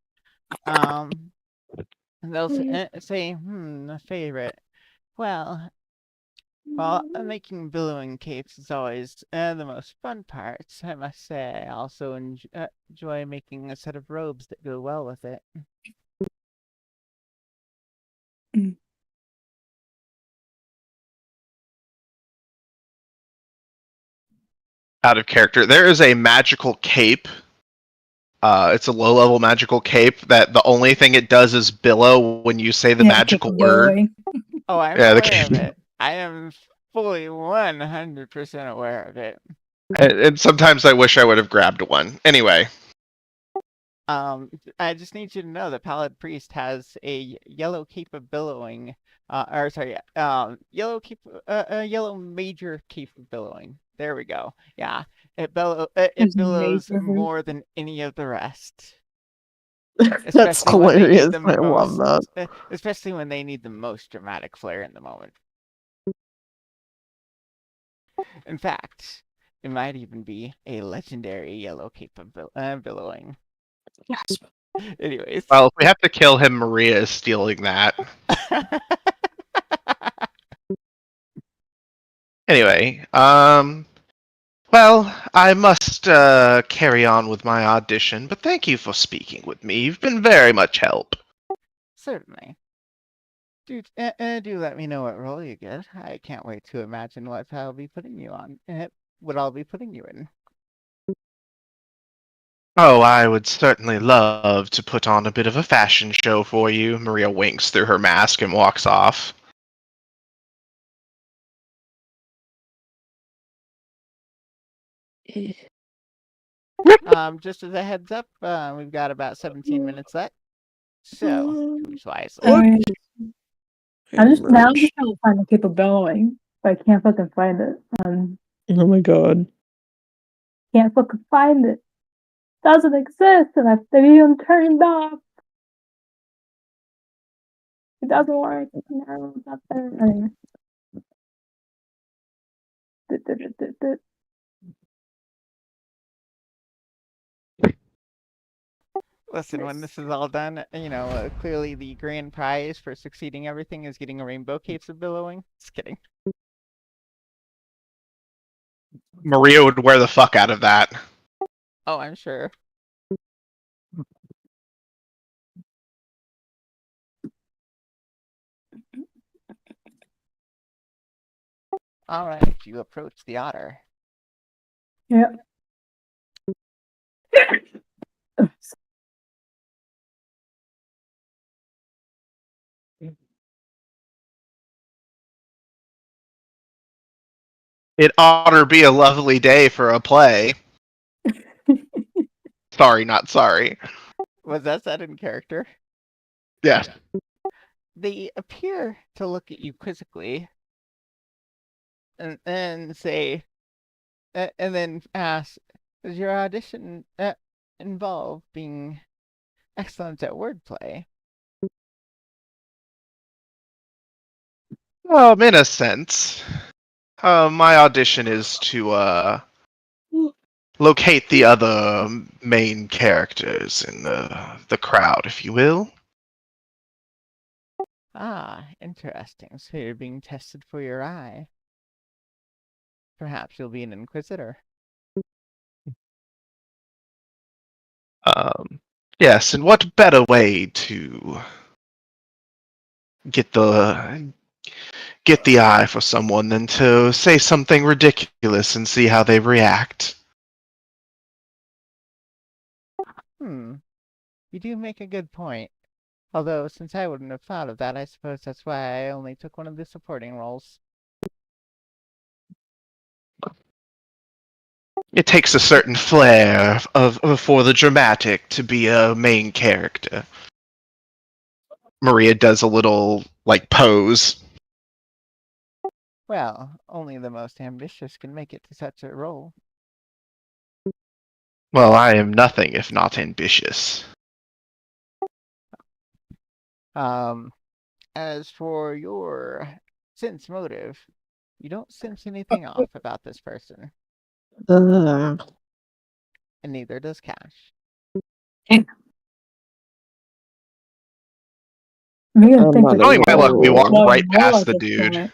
They'll say, a favorite. Well, making billowing capes is always the most fun part. I must say, I also enjoy making a set of robes that go well with it. Out of character, there is a magical cape. It's a low-level magical cape that the only thing it does is billow when you say the Yeah, magical keep word. going. Oh, I'm Yeah, the aware of cape. it. I am fully 100% aware of it. And sometimes I wish I would have grabbed one. Anyway. I just need you to know that Pallid Priest has a yellow cape of billowing. Yellow major cape of billowing. There we go. Yeah, it There's billows major. more than any of the rest. That's Especially when they need hilarious. the I love most, that. especially when they need the most dramatic flair in the moment. In fact, it might even be a legendary yellow cape of billowing. Yes. Anyways. Well, if we have to kill him, Maria is stealing that. Anyway, well, I must carry on with my audition, but thank you for speaking with me. You've been very much help. Certainly. Do let me know what role you get. I can't wait to imagine what I'll be putting you on. What I'll be putting you in. Oh, I would certainly love to put on a bit of a fashion show for you. Maria winks through her mask and walks off. Just as a heads up, we've got about 17 minutes left. So, choose wisely. I'm just Merch. trying to find the cape of billowing, but I can't fucking find it. Oh my god. Can't fucking find it. Doesn't exist, and I've even turned off. It doesn't work. No, it's not there. Anyway. Listen, when this is all done, clearly the grand prize for succeeding everything is getting a rainbow capes of billowing. Just kidding. Maria would wear the fuck out of that. Oh, I'm sure. All right, you approach the otter. Yeah. It ought to be a lovely day for a play. Sorry, not sorry. Was that said in character? Yes. They appear to look at you quizzically and say, and then ask, does your audition involve being excellent at wordplay? In a sense. My audition is to locate the other main characters in the crowd, if you will. Ah, interesting. So you're being tested for your eye. Perhaps you'll be an inquisitor. Yes, and what better way to get the eye for someone than to say something ridiculous and see how they react? You do make a good point. Although, since I wouldn't have thought of that, I suppose that's why I only took one of the supporting roles. It takes a certain flair for the dramatic to be a main character. Maria does a little, pose. Well, only the most ambitious can make it to such a role. Well, I am nothing if not ambitious. As for your sense motive, you don't sense anything off about this person, and neither does Cash. Knowing my luck, we walked right past the dude. Point.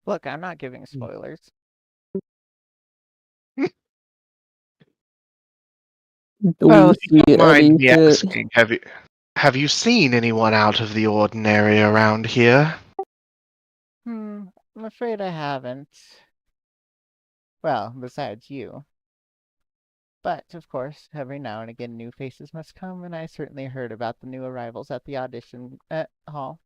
Look, I'm not giving spoilers. Well, if you don't mind me asking, have you seen anyone out of the ordinary around here? I'm afraid I haven't. Well, besides you. But, of course, every now and again new faces must come, and I certainly heard about the new arrivals at the audition hall.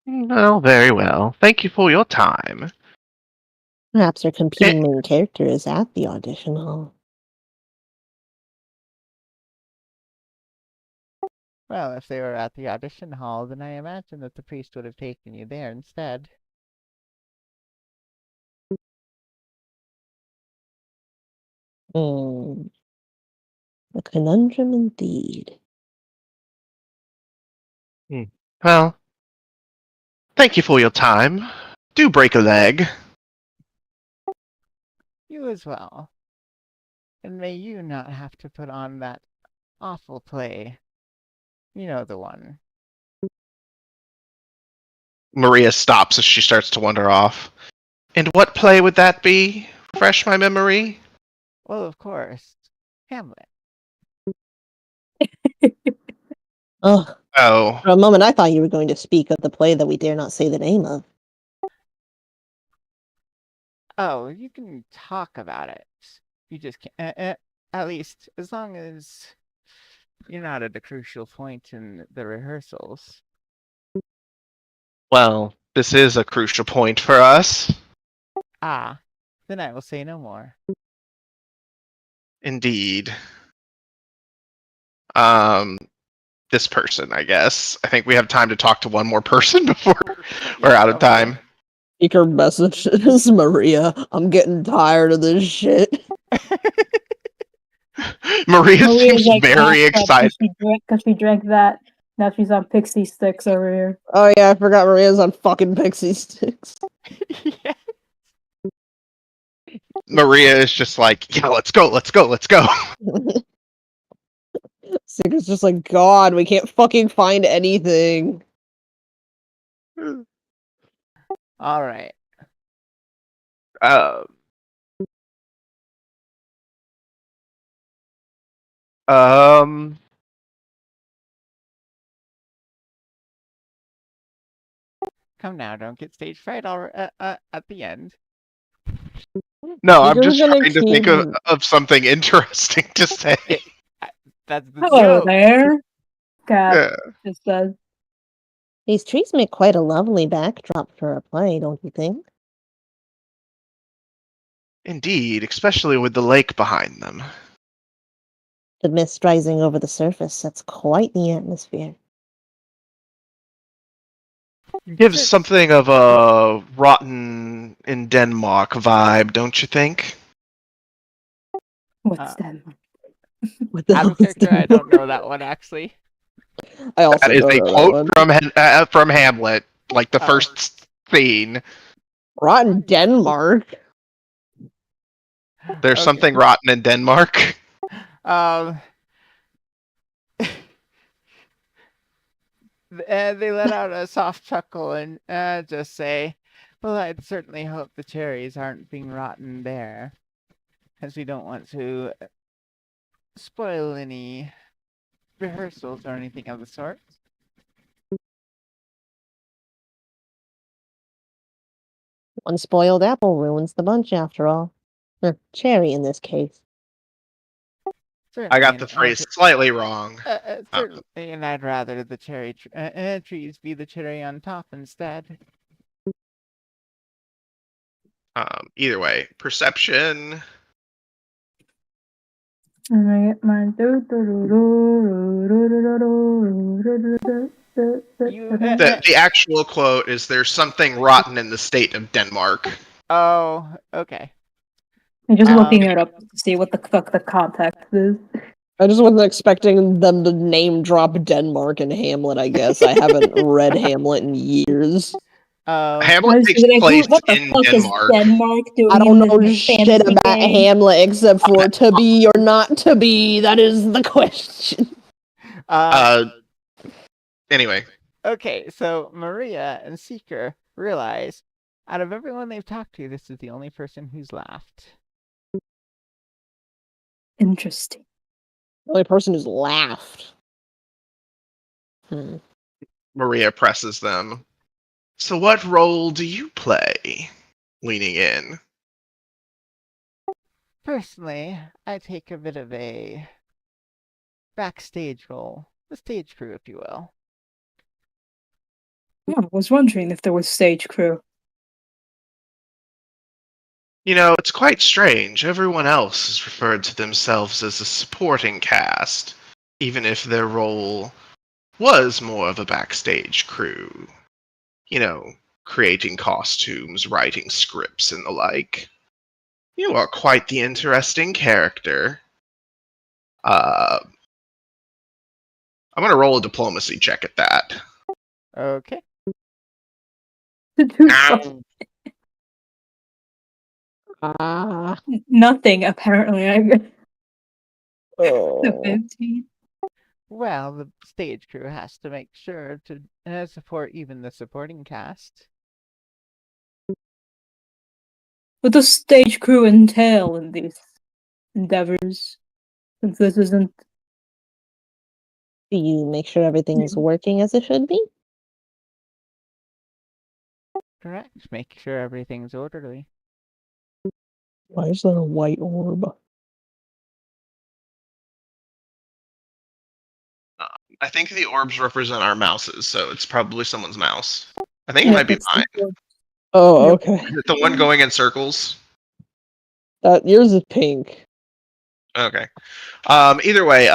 Well, very well. Thank you for your time. Perhaps our competing main character is at the audition hall. Well, if they were at the audition hall, then I imagine that the priest would have taken you there instead. A conundrum indeed. Well, thank you for your time. Do break a leg. You as well. And may you not have to put on that awful play. You know the one. Maria stops as she starts to wander off. And what play would that be? Refresh my memory. Well, of course. Hamlet. Oh, Oh. for a moment I thought you were going to speak of the play that we dare not say the name of. Oh, you can talk about it. You just can't. At least, as long as you're not at a crucial point in the rehearsals. Well, this is a crucial point for us. Ah, then I will say no more. Indeed. This person, I guess. I think we have time to talk to one more person before we're out of time. Speaker messages Maria. I'm getting tired of this shit. Maria seems like, very excited. Because she drank that. Now she's on pixie sticks over here. Oh yeah, I forgot Maria's on fucking pixie sticks. Yeah. Maria is just like, yeah, let's go. Seeker's just like, God, we can't fucking find anything. All right. Come now, don't get stage fright at the end. No, I'm Seeker's just gonna trying to think of something interesting to say. That's the Hello joke. there. Cat Yeah. just said. These trees make quite a lovely backdrop for a play, don't you think? Indeed, especially with the lake behind them. The mist rising over the surface sets quite the atmosphere. Gives something of a rotten in Denmark vibe, don't you think? What's that? What the Out hell of character, I don't know that one actually. I also That is don't a know quote that one. from Hamlet, like the first scene. Rotten Denmark. There's Okay. something rotten in Denmark. They let out a soft chuckle and just say, "Well, I'd certainly hope the cherries aren't being rotten there, as we don't want to spoil any rehearsals or anything of the sort." One spoiled apple ruins the bunch, after all. Cherry in this case. Certainly, I got the and phrase slightly wrong. certainly, and I'd rather the cherry trees be the cherry on top instead. Either way, perception. And I get my The actual quote is, "There's something rotten in the state of Denmark." Oh, okay. I'm just looking it up to see what the fuck the context is. I just wasn't expecting them to name drop Denmark and Hamlet, I guess. I haven't read Hamlet in years. Hamlet takes place in Denmark. Denmark doing I don't in know this shit fantasy about game? Hamlet except for to be or not to be. That is the question. Anyway, Okay, so Maria and Seeker realize out of everyone they've talked to, this is the only person who's laughed. Interesting. The only person who's laughed. Maria presses them. "So what role do you play?" Leaning in. Personally, I take a bit of a backstage role, the stage crew, if you will. Oh, I was wondering if there was stage crew. You know, it's quite strange. Everyone else has referred to themselves as a supporting cast, even if their role was more of a backstage crew. You know, creating costumes, writing scripts, and the like. You are quite the interesting character. I'm gonna roll a diplomacy check at that. Okay. Nothing, apparently. Oh. 15. Well, the stage crew has to make sure to support even the supporting cast. What does stage crew entail in these endeavors? Since this isn't. Do you make sure everything's working as it should be? Correct. Make sure everything's orderly. Why is there a white orb? I think the orbs represent our mouses, so it's probably someone's mouse. I think it might be mine. Oh, okay. Is it the one going in circles? Yours is pink. Okay. Either way,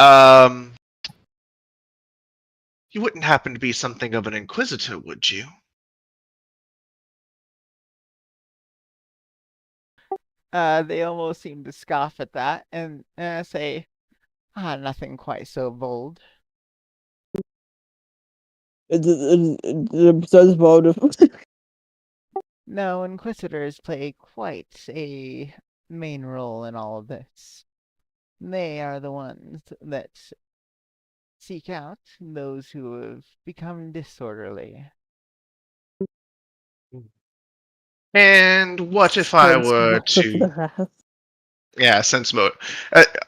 you wouldn't happen to be something of an inquisitor, would you? They almost seem to scoff at that and say, nothing quite so bold. It says motive. No, inquisitors play quite a main role in all of this. They are the ones that seek out those who have become disorderly. And what if I were to... Yeah, sense motive.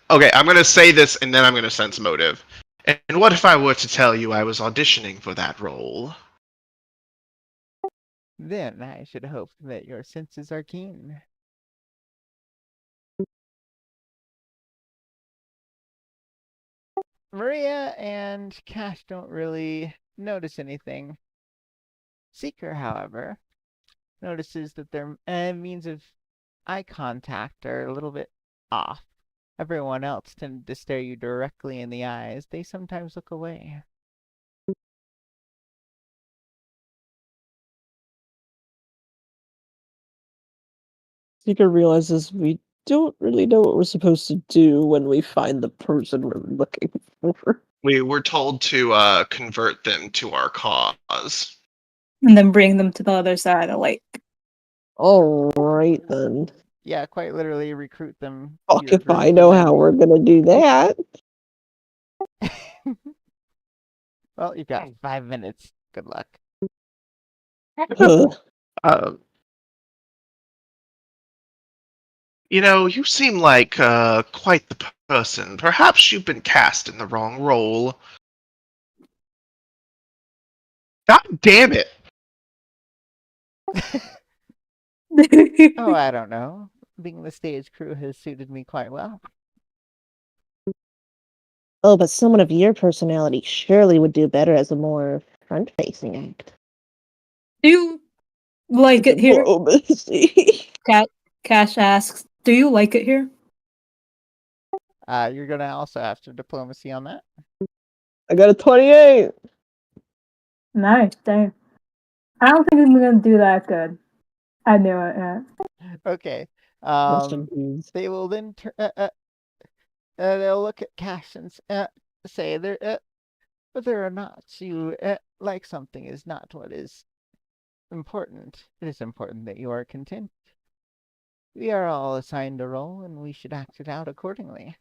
Okay, I'm going to say this and then I'm going to sense motive. And what if I were to tell you I was auditioning for that role? Then I should hope that your senses are keen. Maria and Cash don't really notice anything. Seeker, however, notices that their means of eye contact are a little bit off. Everyone else tended to stare you directly in the eyes. They sometimes look away. Seeker realizes we don't really know what we're supposed to do when we find the person we're looking for. We were told to convert them to our cause. And then bring them to the other side of the lake. Alright then. Yeah, quite literally recruit them. Fuck your if group I and know then- how we're gonna do that. Well, you've got 5 minutes. Good luck. Ugh. You seem like quite the person. Perhaps you've been cast in the wrong role. God damn it! Oh, I don't know. Being the stage crew has suited me quite well. Oh, but someone of your personality surely would do better as a more front-facing act. Do you like it here? Diplomacy. Cash asks, do you like it here? You're gonna also have to diplomacy on that. I got a 28. Nice, dang. I don't think I'm gonna do that good. I knew it, yeah. Okay. Must have been. They will then they'll look at Cash and say whether or not you like something is not what is important. It is important that you are content. We are all assigned a role, and we should act it out accordingly.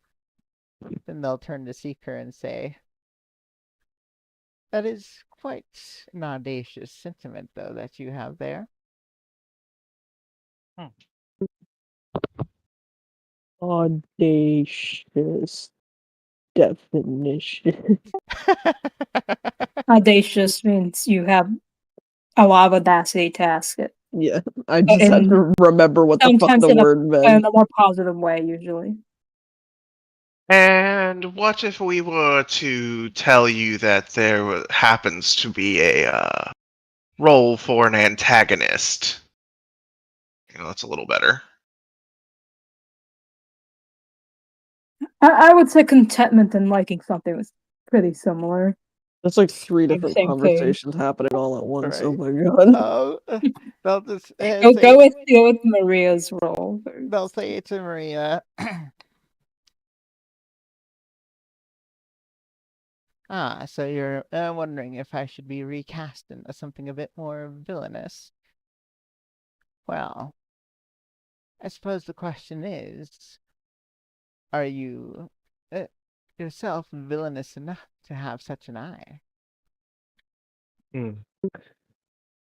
Then they'll turn to Seeker and say, "That is quite an audacious sentiment, though, that you have there." Audacious definition. Audacious means you have a lot of audacity to ask it. Yeah, I just had In- to remember what the fuck sometimes the in word in meant. a more positive way, usually. And what if we were to tell you that there happens to be a role for an antagonist? That's a little better. I would say contentment and liking something was pretty similar. That's like 3 the different same thing. conversations happening all at once. Oh Right. my god. They'll just Go say, go with Maria's role. they'll say to Maria, so you're wondering if I should be recast into something a bit more villainous. Well, I suppose the question is, are you yourself villainous enough to have such an eye?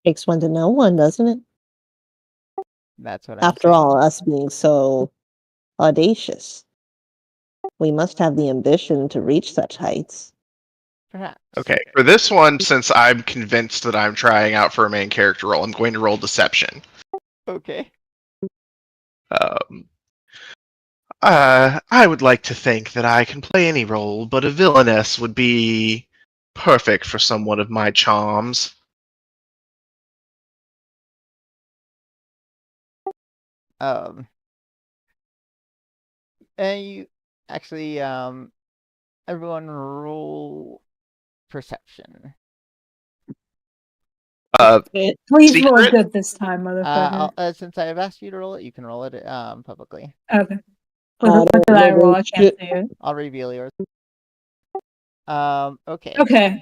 Takes one to know one, doesn't it? That's what I'm After saying. all, us being so audacious, we must have the ambition to reach such heights. Perhaps. Okay, for this one, since I'm convinced that I'm trying out for a main character role, I'm going to roll deception. Okay. I would like to think that I can play any role, but a villainess would be perfect for someone of my charms. And you actually, everyone roll perception. Please roll Secret? good this time, motherfucker. Since I've asked you to roll it, you can roll it publicly. Okay. I What did don't I roll? I know can't shit. see it. I'll reveal yours. Okay. Okay.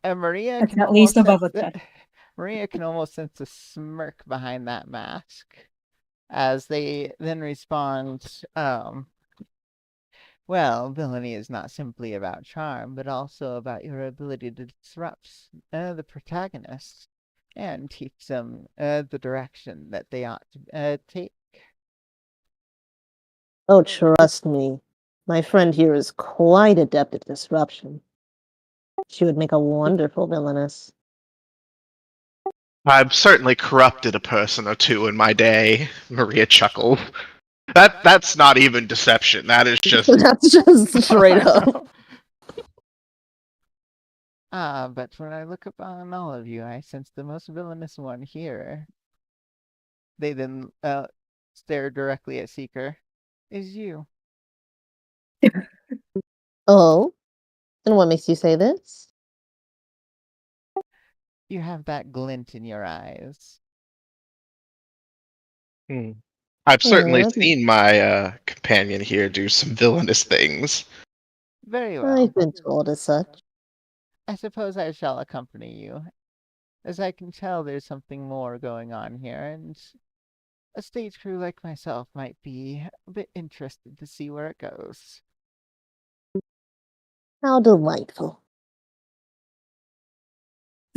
And Maria It's can at least almost above a 10. Maria can almost sense a smirk behind that mask as they then respond, well, villainy is not simply about charm, but also about your ability to disrupt the protagonist and teach them the direction that they ought to take. Oh, trust me. My friend here is quite adept at disruption. She would make a wonderful villainess. I've certainly corrupted a person or two in my day, Maria chuckled. That's not even deception. That is just That's just straight up. But when I look upon all of you, I sense the most villainous one here. They then stare directly at Seeker. Is you. Oh? And what makes you say this? You have that glint in your eyes. I've certainly Yeah. seen my companion here do some villainous things. Very well. I've been told as such. I suppose I shall accompany you. As I can tell, there's something more going on here, and a stage crew like myself might be a bit interested to see where it goes. How delightful.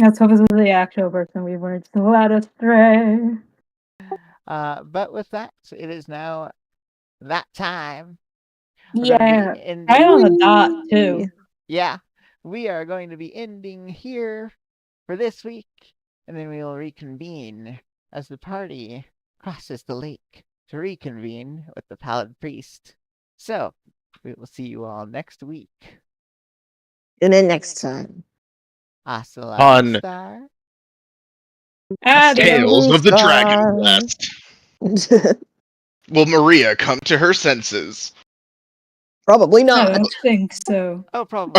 Let's hope this is the actual person we weren't so led astray. But with that, it is now that time. Yeah, Ending... right on the dot too. Yeah, we are going to be ending here for this week, and then we will reconvene as the party crosses the lake to reconvene with the Pallid Priest. So, we will see you all next week. And then next time. Hasta la On vista. Adios. Tales of the Star. Dragonblessed. Will Maria come to her senses? Probably I not. don't think so. Oh, probably